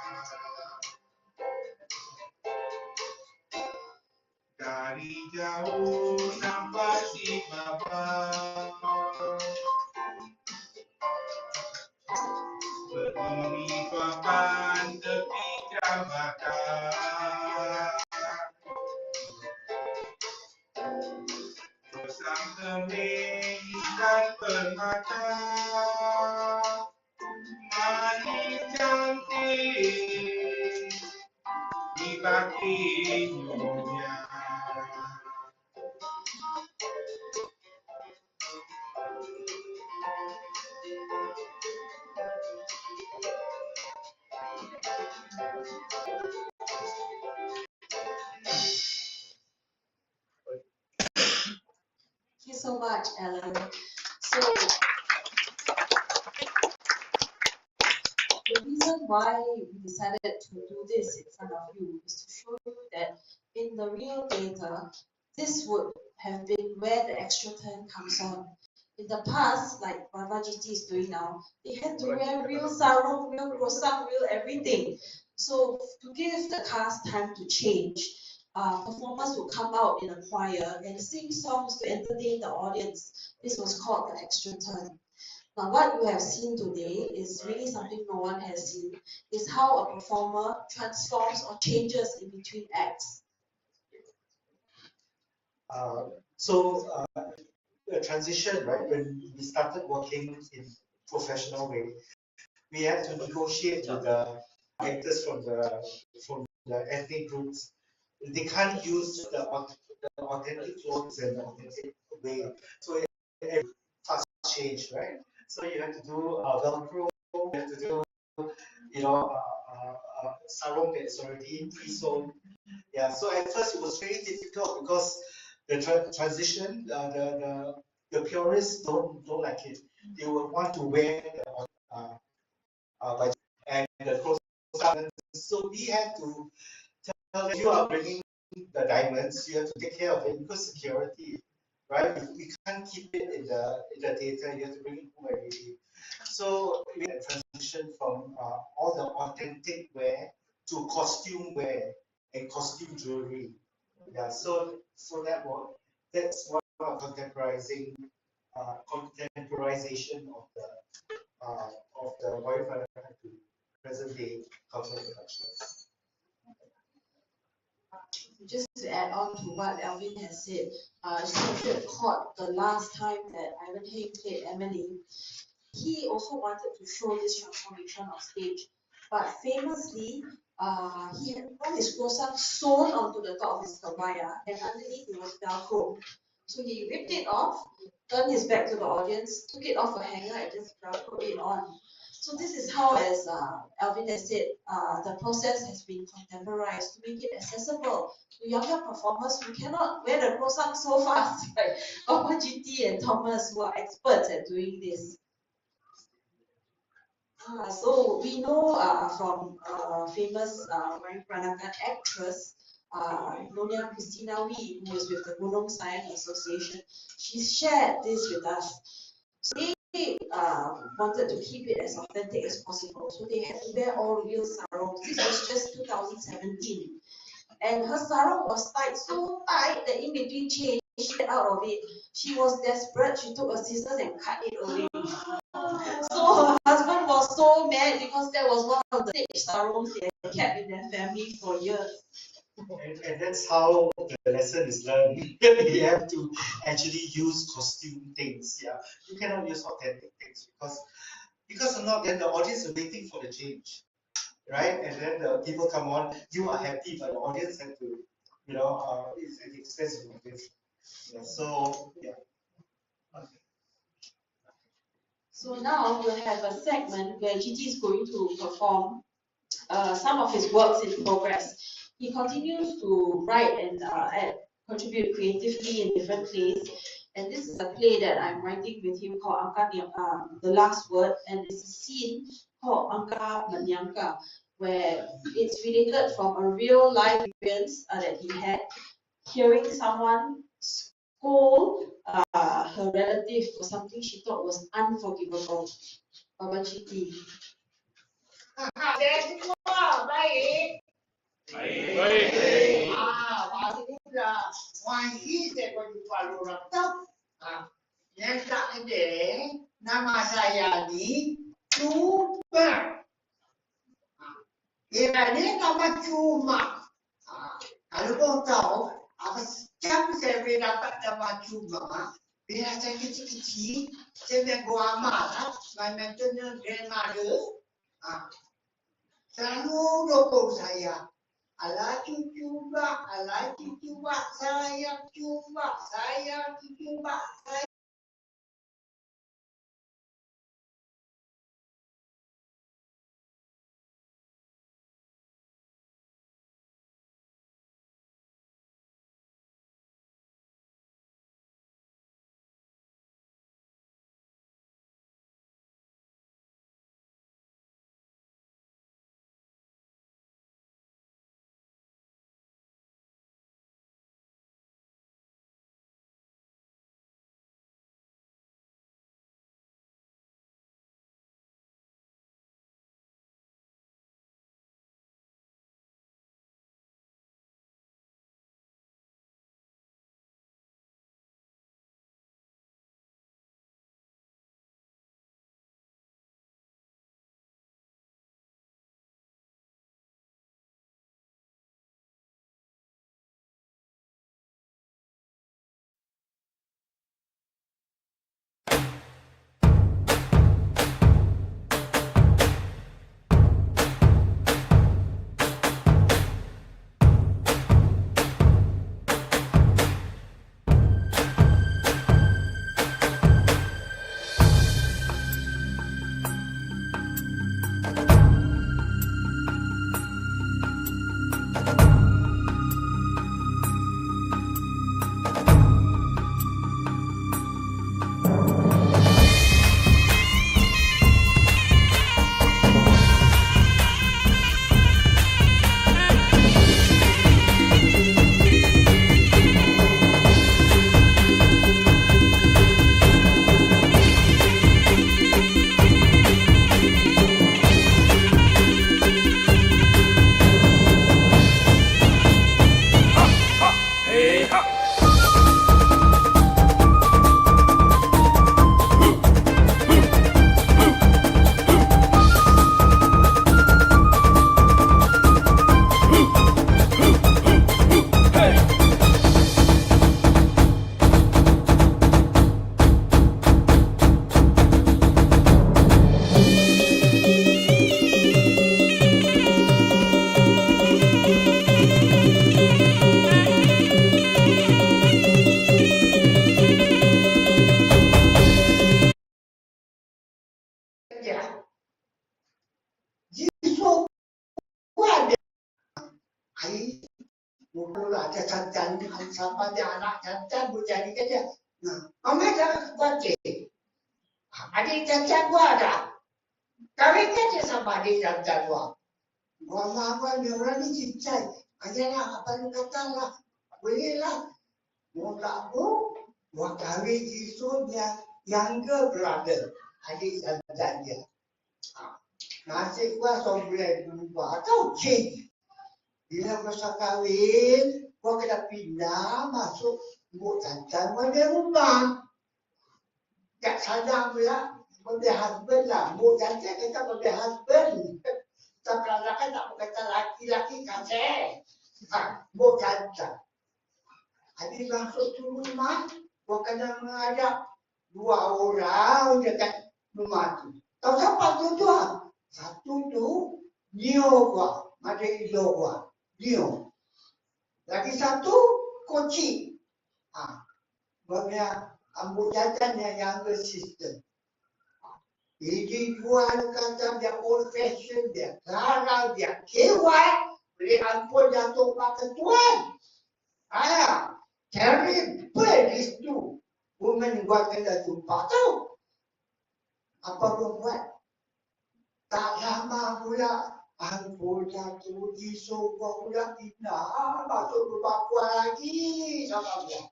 Dari jauh nampak si bapak berdiri papan tepi jambatan. Bosan temui ikan permata, manis cantik di kaki nyonya. Thank you so much, Alan. So the reason why we decided to do this in front of you is to show you that in the real theatre, this would have been where the extra turn comes on. In the past, like Baba GT is doing now, they had to wear real sarong, real krosang, real everything. So to give the cast time to change, performers would come out in a choir and sing songs to entertain the audience. This was called the extra turn. Now, what you have seen today is really something no one has seen, is how a performer transforms or changes in between acts. The transition, right, when we started working in professional way, we had to negotiate with the actors from the ethnic groups. They can't use the authentic clothes and the authentic way. So it fast change, right? So you have to do Velcro, you have to do, sarong that's already pre-sewn. Yeah. So at first it was very difficult because the transition, the purists don't like it. They would want to wear the and the cross. So we had to tell them, you are bringing the diamonds, you have to take care of it because security, right? We can't keep it in the theater. You have to bring it home every day. So we had a transition from all the authentic wear to costume wear and costume jewelry. Yeah. So that's one of contemporization of the warrior to present day cultural productions. Just to add on to what Alvin has said, if you caught the last time that Ivan Hay played Emily, he also wanted to show this transformation of stage. But famously, he had all his close-up sewn onto the top of his kebaya, and underneath it was Velcro. So he ripped it off, turned his back to the audience, took it off a hanger, and just Velcroed it on. So this is how, as Alvin has said, the process has been contemporized to make it accessible to younger performers who cannot wear the close-up so fast, like Papa GT and Thomas, who are experts at doing this. So we know from famous Peranakan actress Nyonya Christina Wee, who is with the Gunung Sayang Association. She shared this with us. So they wanted to keep it as authentic as possible, so they had to wear all real sarongs. This was just 2017, and her sarong was tied so tight that in between change, she get out of it. She was desperate. She took a scissors and cut it away. So her husband was so mad because that was one of the stage sarongs they had kept in their family for years. And that's how the lesson is learned. You have to actually use costume things. Yeah, you cannot use authentic things because if not, then the audience is waiting for the change, right? And then the people come on, you are happy, but the audience have to, it's at the expense of this. Yeah. So yeah. So now we'll have a segment where GT is going to perform some of his works in progress. He continues to write and contribute creatively in different plays. And this is a play that I'm writing with him called The Last Word, and it's a scene called Angka Menyangka, where it's related from a real life experience that he had, hearing someone scold her relative for something she thought was unforgivable. Baba GT. Baik. Baru dah wahid daripada Kuala orang tahu. Yang tak ada, nama saya ni Cuma. Ia ni nama Cuma. Kalau kau tahu, apa sejak saya boleh dapat nama Cuma, bila saya kecil-kecil, saya main gua amal, main maintenance grandmother, selalu dukung saya. Alah cuba, saya cuba, saya hari mula ada cancan sampai dia anak cancan berjadi ke dia. Nah, mama jangan baca. Adik cancan gua ada. Kami kan dia sama adik cancan gua. Gua apa dia orang ni cincai. Ajalah apa lu kata lah. Boleh lah. Mau tak mau, gua kahwin Jisun yang younger brother. Adik cancan dia. Nasib gua boleh berubah atau change. Bila masa kahwin, gua kena pindah masuk buk cancan pada rumah. Tak sadar pula, pada husband lah. Buk cancan kata pada husband. Tak kan tak berkata laki-laki kasih. Buk cancan. Habis masuk tu rumah, gua kena menghadap 2 orang dekat rumah tu. Tahu siapa tu tuan? Satu tu, Nio gua, mother-in-law gua. Nio. Lagi satu, Koci. Berapa ambil jajan yang younger sister. Ini dua kata dia old fashion, dia garang, dia kewat. Boleh ampun jatuh pakai tuan. Terrible these two. Women gua kena jumpa tau. Apa gua buat? Tak lama pula. Ampun jatuh di sofa pula pindah. Masuk rumah gua lagi sama dia.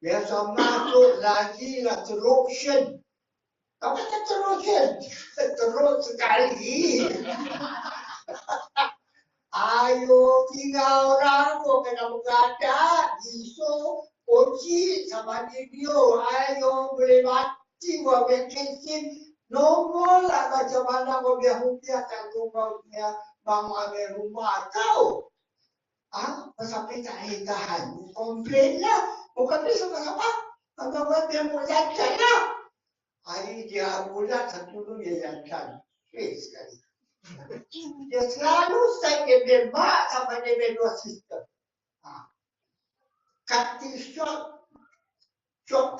Biasa masuk lagi lah teruption. Apa kata teruption? Teruk sekali. Ayo 3 orang kau kena bergadak. Isu, Oci sama dia. Ayo boleh mati gua vacation. Nombor lah macam mana kau biar hupiakan rumah punya mama ambil rumah kau. Sampai tak boleh tahan. Komplain lah. Bukan dia sama-sama. Abang-abang dia mau jajan lah. Hari dia bulat satu tu dia jajan. Sekali. Dia selalu saya dia mak sampai dia dua sister. Kat shop.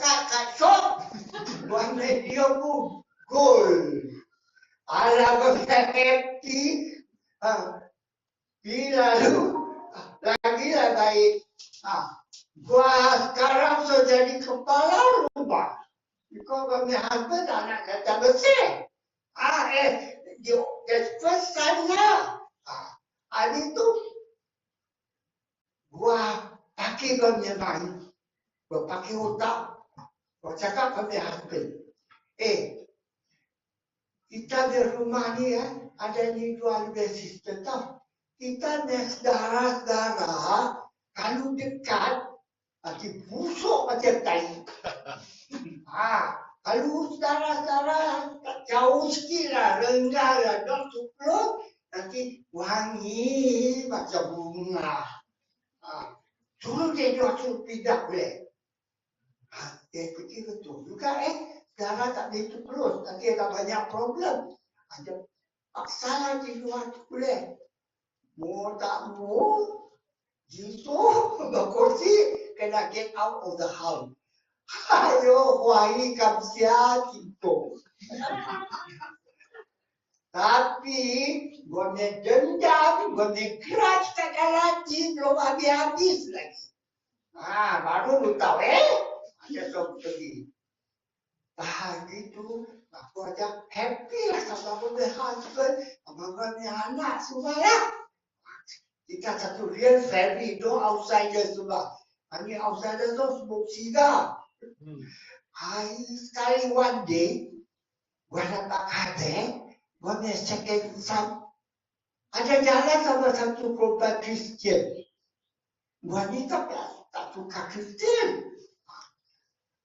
Kat shop. Warna dia pun gold. Alah happy. Bila lu lagi lah baik. Gua sekarang sudah jadi kepala rumah. Kau kami husband anak kata besar. Dia first sana. Hari tu gua pakai kami main. Gua pakai otak. Gua cakap kami husband. Kita di rumah ni ada ni 2 lebih sister tau. Kita next darah-darah kalau dekat nanti busuk macam tai. Kalau darah-darah jauh sikit lah, rendah lah, don't suplot, nanti wangi macam bunga. Suruh dia suruh pindah boleh. Dia fikir betul juga darah tak boleh suplot, nanti ada banyak problem. Ada paksa di luar tu boleh. Mau tak mau, jitu, berkursi, kena get out of the house. Ayo, wangi kamsia gitu. Tapi, gua dendam, gua keras kakak lagi, belum habis lagi. Baru lu tahu ada sok pergi. Gitu, aku aja happy lah sama punya husband, sama punya anak semua lah. Kita satu real family, no outsider semua. Hanya outsider tu smoke cigar. Sekali one day, gua dapat kabar, gua punya second son, ada jalan sama satu perempuan Kristian. Wanita tak suka Kristian.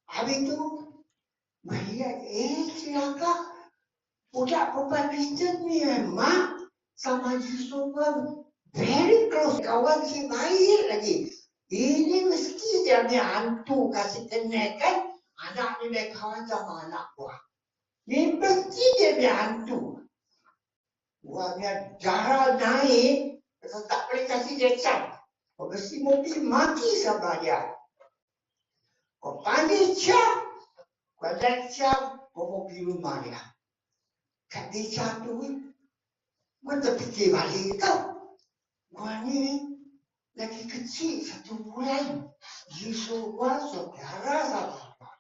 Habis itu, gua lihat, siapa? Budak perempuan Kristian ni memang sama Yusuf pun very close. Kawan si baik lagi. Ini mesti dia punya hantu kasih kenakan anak ni dia kawan sama anak gua. Ini mesti dia punya hantu. Gua punya darah naik, tak boleh kasih dia cat. Kau mesti mobil mati sama dia. Kau panggil cat, kau lihat cat, kau mau pergi rumah dia. Kat dia cat tu, gua terfikir balik tau. Gua ni lagi kecil 1 bulan. Disuruh gua saudara sama gua.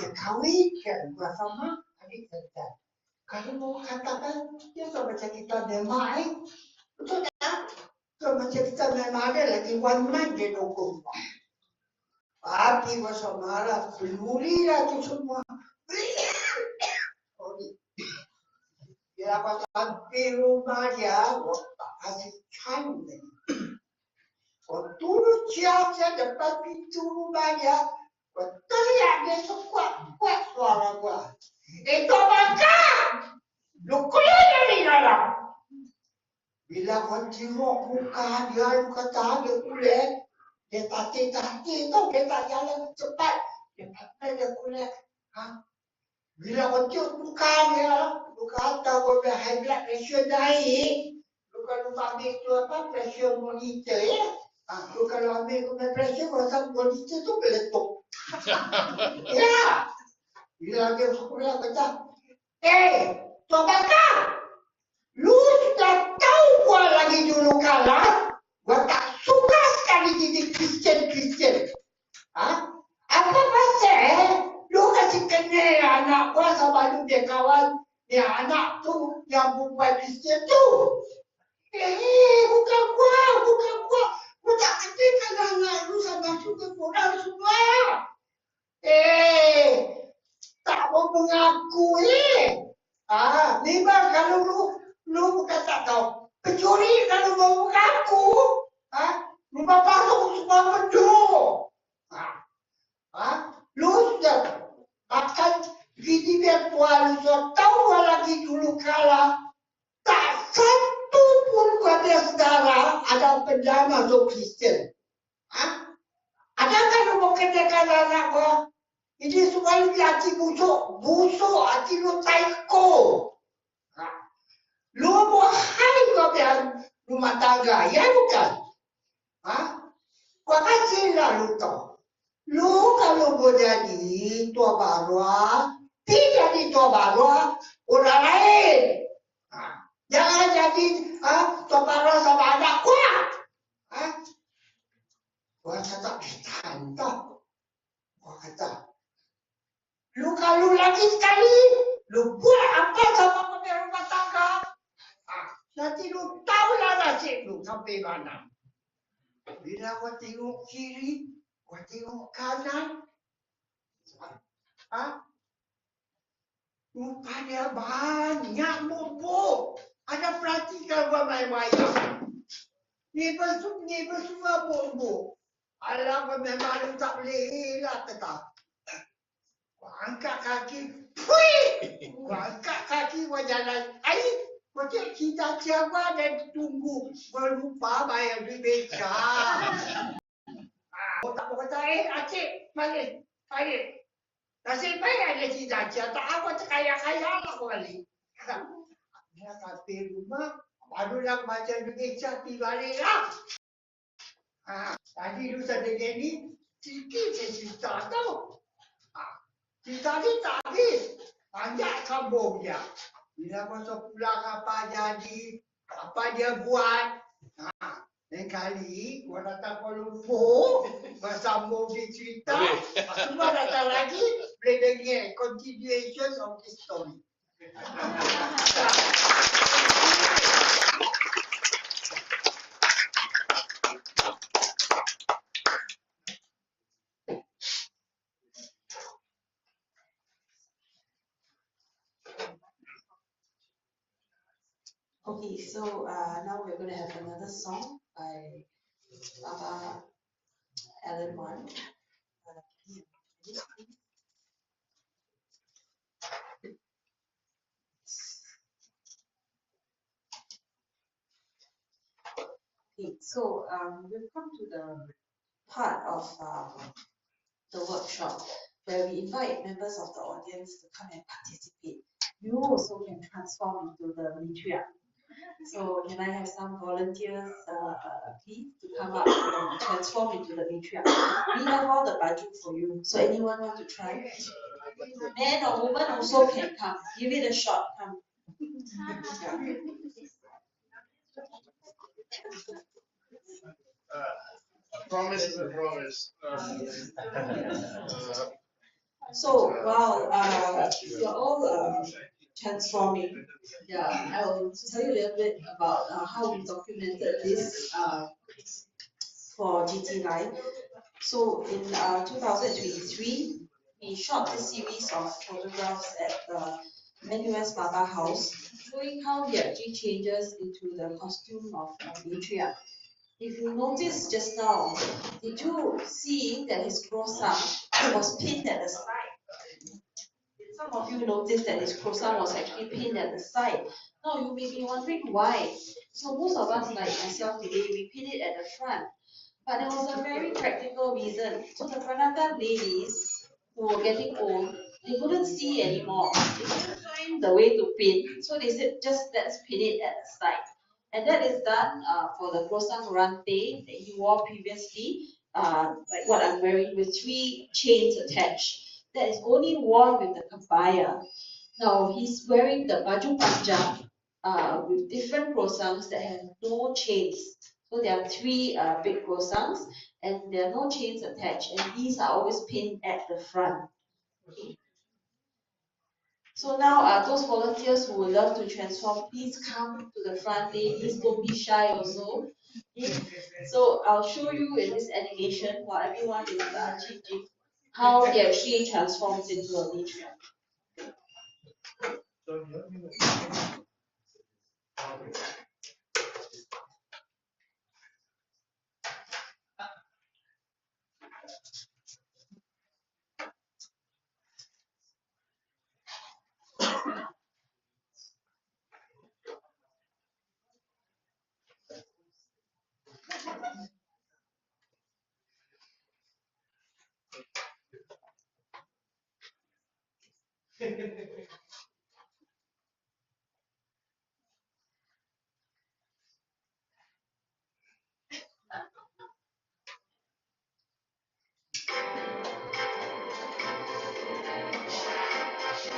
Dia kawinkan gua sama adik kita. Kalau mau katakan, dia tak macam kita memang. Betul tak? So macam kita memang ada lagi 1 month dia dukung. Tapi masa marah, peluri lah tu semua. Dia dapat sampai rumah dia, tak kasih cantik. Turun siap-siap depan pintu rumah dia, teriak dia sekuat-kuat suara gua. Itu makan! Lu keluar dari dalam! Bila kau tengok muka dia, lu kata dia kulit, dia tati-tati tau, dia tak jalan cepat. Dia pakai dia kulit. Bila kau tengok muka dia, lu kata kau punya high blood pressure naik. Lu kalau ambil tu apa, pressure monitor ya. Lu kalau ambil kau punya pressure, kau rasa monitor tu meletup. Ya! Bila dia kulit kata, Tuan Bakar! Lu sudah tahu gua lagi dulu kala, gua tak suka sekali jadi Kristian. Apa pasal lu kasih kenal anak gua sama lu dia kawan, dia anak tu yang buat Kristian tu. Bukan gua. Gua tak katakan anak lu sama suka korang semua. Tak mau mengaku memang kalau lu bukan tak tahu. Pencuri kalau mau mengaku, rumah pasok semua penuh. Lu sudah makan gini biar tuan lu sudah tahu lagi dulu kala. Tak satu pun keluarga saudara ada penjara masuk Kristen. Adakah lu mau katakan anak gua? Ini semua lebih hati busuk hati lu taiko. Lu bohai kau biar rumah tangga, ya bukan? Kau kasihlah lu tahu. Lu kalau mau jadi tua baru, tidak di tua baru, orang lain. Jangan jadi tua baru sama anak gua. Gua kata, tantang. Gua kata, lu kalau lagi sekali, lu buat apa sama pemilik rumah tangga? Nanti lu tahulah nasib lu sampai mana. Bila gua tengok kiri, gua tengok kanan, rupa dia banyak bubuk. Ada perhatikan gua main wayang. Ni semua bubuk. Alah, gua memang tak boleh lah tetap. Gua angkat kaki, gua angkat kaki, gua jalan. Gua cek cita-cita gua dan tunggu. Gua lupa bayar duit beca. Gua tak mau kata, Acik, balik. Nasib baik ada cita-cita. Tak apa terkaya-kaya lah gua balik. Dia sampai rumah, barulah macam duit beca, pergi balik lah. Tadi lu sadar ni, sikit saya cerita tau. Cerita ni tak habis. Banyak sambung dia. Bila masa pulang apa jadi, apa dia buat. Lain kali, gua datang Kuala Lumpur, gua sambung dia cerita. Semua datang lagi, boleh dengar continuation of the story. Okay, so now we're going to have another song by Alan Wan. Okay, so we've come to the part of the workshop where we invite members of the audience to come and participate. You also can transform into the matriarch. So can I have some volunteers, please, to come up and transform into the matriarch? We have all the baju for you. So anyone want to try? Man or woman also can come. Give it a shot. Come. Promise is a promise. So while you're all transforming, yeah, I will tell you a little bit about how we documented this for GT Live. So in 2023, we shot this series of photographs at the NUS Mata House, showing how he actually changes into the costume of matriarch. If you notice just now, did you see that his croissant was pinned at the side? Some of you noticed that his croissant was actually pinned at the side. Now you may be wondering why. So most of us, like myself today, we pin it at the front. But there was a very practical reason. So the Peranakan ladies who were getting old, they couldn't see anymore. They couldn't find the way to pin. So they said, just let's pin it at the side. And that is done for the croissant rante that he wore previously, like what I'm wearing with 3 chains attached. That is only worn with the kebaya. Now he's wearing the baju panjang with different croissants that have no chains. So there are 3 big croissants and there are no chains attached, and these are always pinned at the front. Okay. So now those volunteers who would love to transform, please come to the front. Ladies, don't be shy also. Okay. So I'll show you in this animation while everyone is changing how he actually transforms into a matriarch.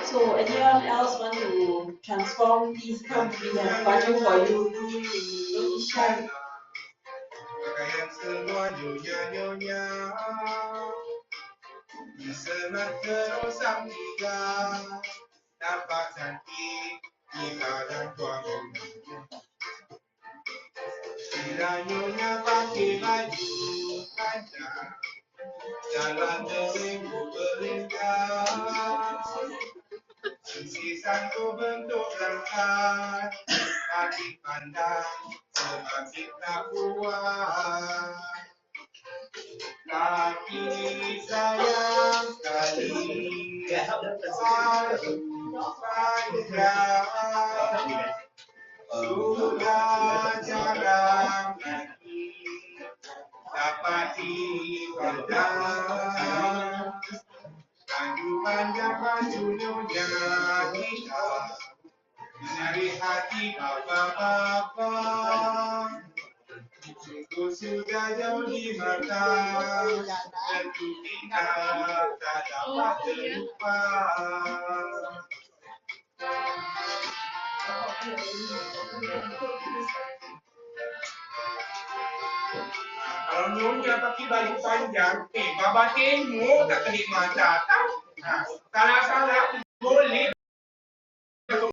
So anyone else want to transform? Please come. We have baju for you. Don't be shy. Pakaian semua nyonya-nyonya Disemat terus hingga Nampak cantik Hingga dan tuang Bila nyonya pakai baju panjang Jalan seminggu berlingkar Sisisanku bentuk berangkat Kaki pandang semakin tak kuat Kaki sayang sekali Baju panjang Sudah jarang lagi Dapat dipandang Baju panjang baju nyonya kita Dari hati bapak-bapak Sungguh sudah jauh di mata Tentu kita tak dapat terlupa Kalau nyonya pakai baju panjang Baba tengok tak terima datang Salah-salah boleh Tunggu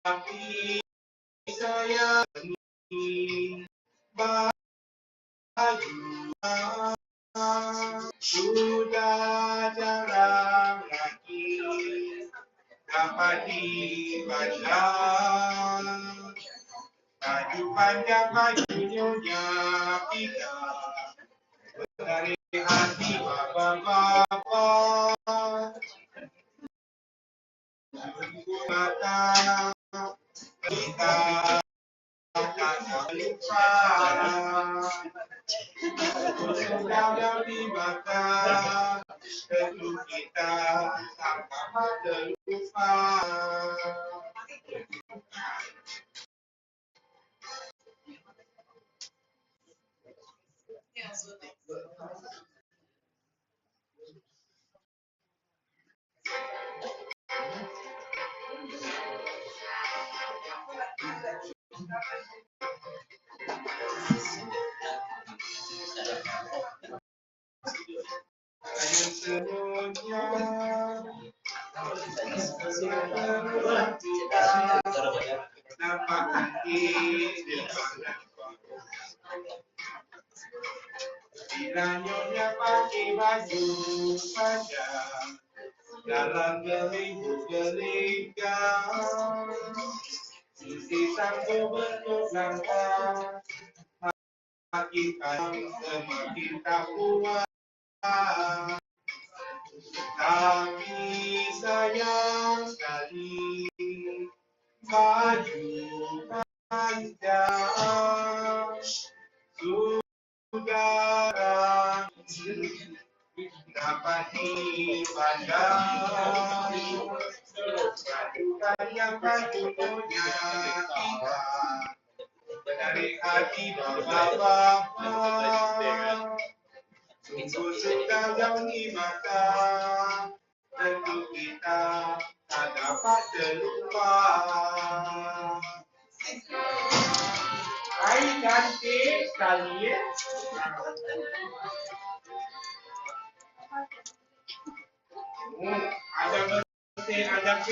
Tapi saya ini baju sudah jarang lagi dapat dipandang. Baju panjang baju nyonya kita dari hati bapak-bapak. Mata kita tak lupa sudah di mata tentu kita tak dapat terlupa Hanya semuanya nampak nanti di mana. Bila nyonya pakai baju panjang dalam berliga, isi sanggup bentuk langkah, makin semakin tak puas. Tapi sayang sekali baju panjang sudah dapat dipandang. Gadukan yang bajunya tiba dari hati bapak-bapak. Sungguh suka jauh di mata, tentu kita tak dapat terlupa. Hai cantik sekali ya. Ada mesin, ada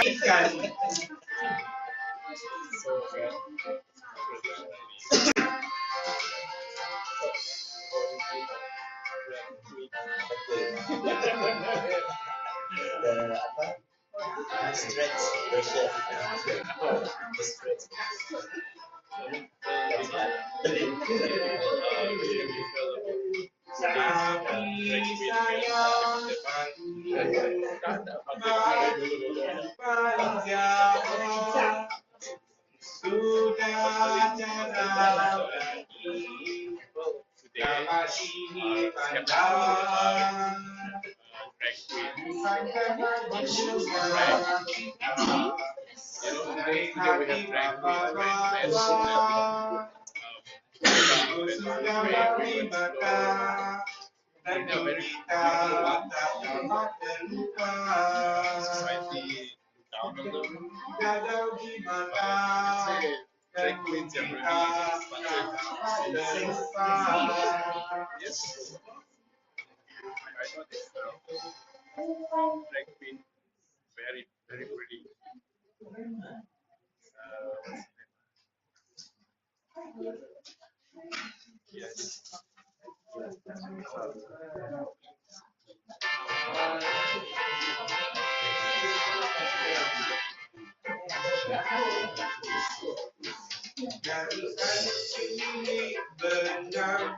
ikan. Stretch version. Stretch. Tapi sayang paling jauh sudah jarang lagi dapat dipandang. Dari hati bapak-bapak sudah beri mata, tentu kita tak dapat terlupa. Jauh di mata, tentu kita tak dapat terlupa. Drag queen, very pretty. Yes. Garusan cilik benang,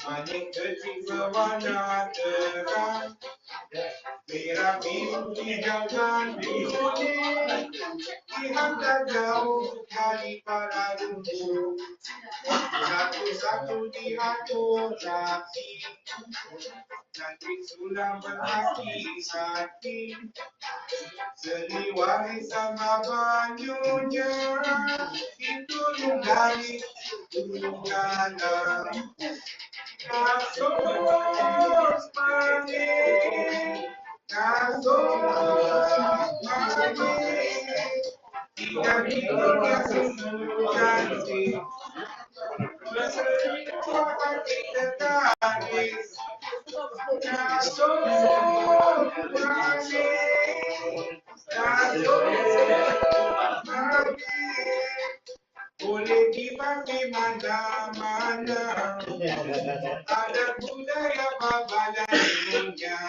manik kecil berwarna terang, merah biru hijau dan kuning, dihantar jauh daripada dulu. Satu-satu diatur rapi, nanti sudah berhati-hati. Seni warisan banyunya itu dari Uganda. Kasus manis, tidak dikira sungguh cantik. Berselingkuh hati tertarik. Boleh dipakai mana-mana, ada budaya baba dan hingga.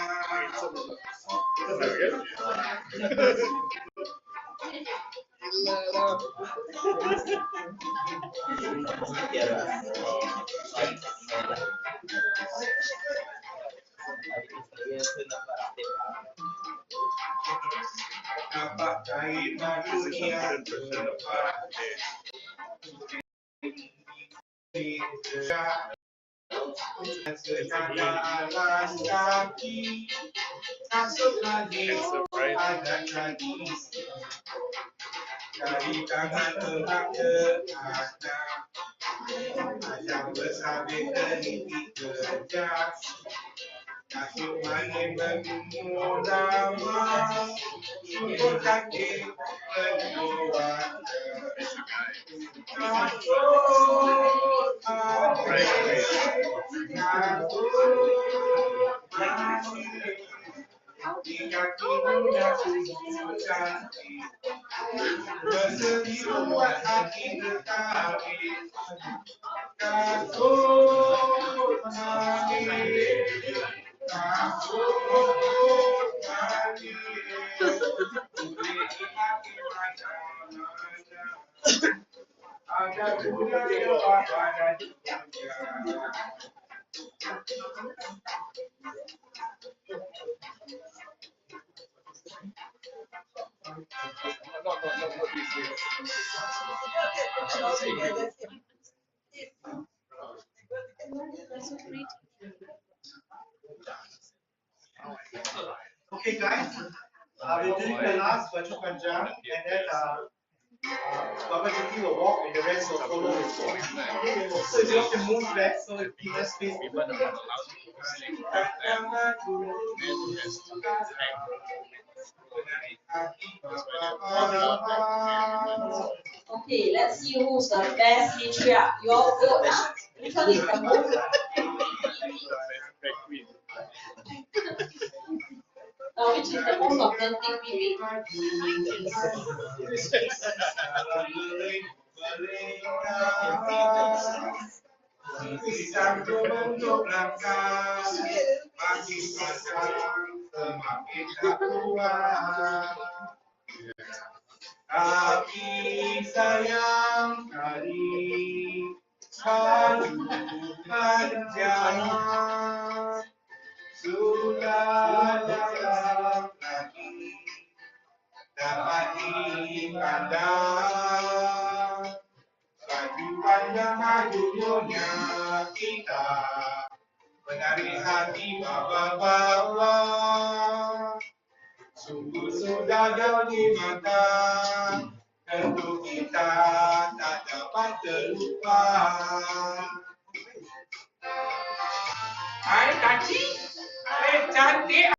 Dapat kait dunia terlepas. Segala alas kaki, kasut lagi ada tradisi. Dari tangan tengah ke kanan, yang bersabit teliti kerja. Nasib manis bermula, syukur kaki penuh warna. Nasib manis, hingga kini dah sungguh cantik. Berseri buat hati tertarik. Kasut manis, kasut manis, boleh hati mana-mana. Ada budaya pada dunia. Okay, guys, we're doing the last baju panjang, and then Baba Jiti will walk, and the rest will follow his walk. So if you have to move back, so if you just face the Okay, let's see who's the best matriarch. You all vote, huh? Which one is the most? Which is the most authentic mimic? Satu bentuk langkah, makin panjang, semakin tak kuat. Tapi sayang kali, panjang sudah dalam lagi, dapat dipandang. Baju panjang bajunya kita, menarik hati bawa-bawa. Sungguh sudah jadi mata, tentu kita tak dapat terlupa. Hai Taci, cantik.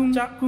puncak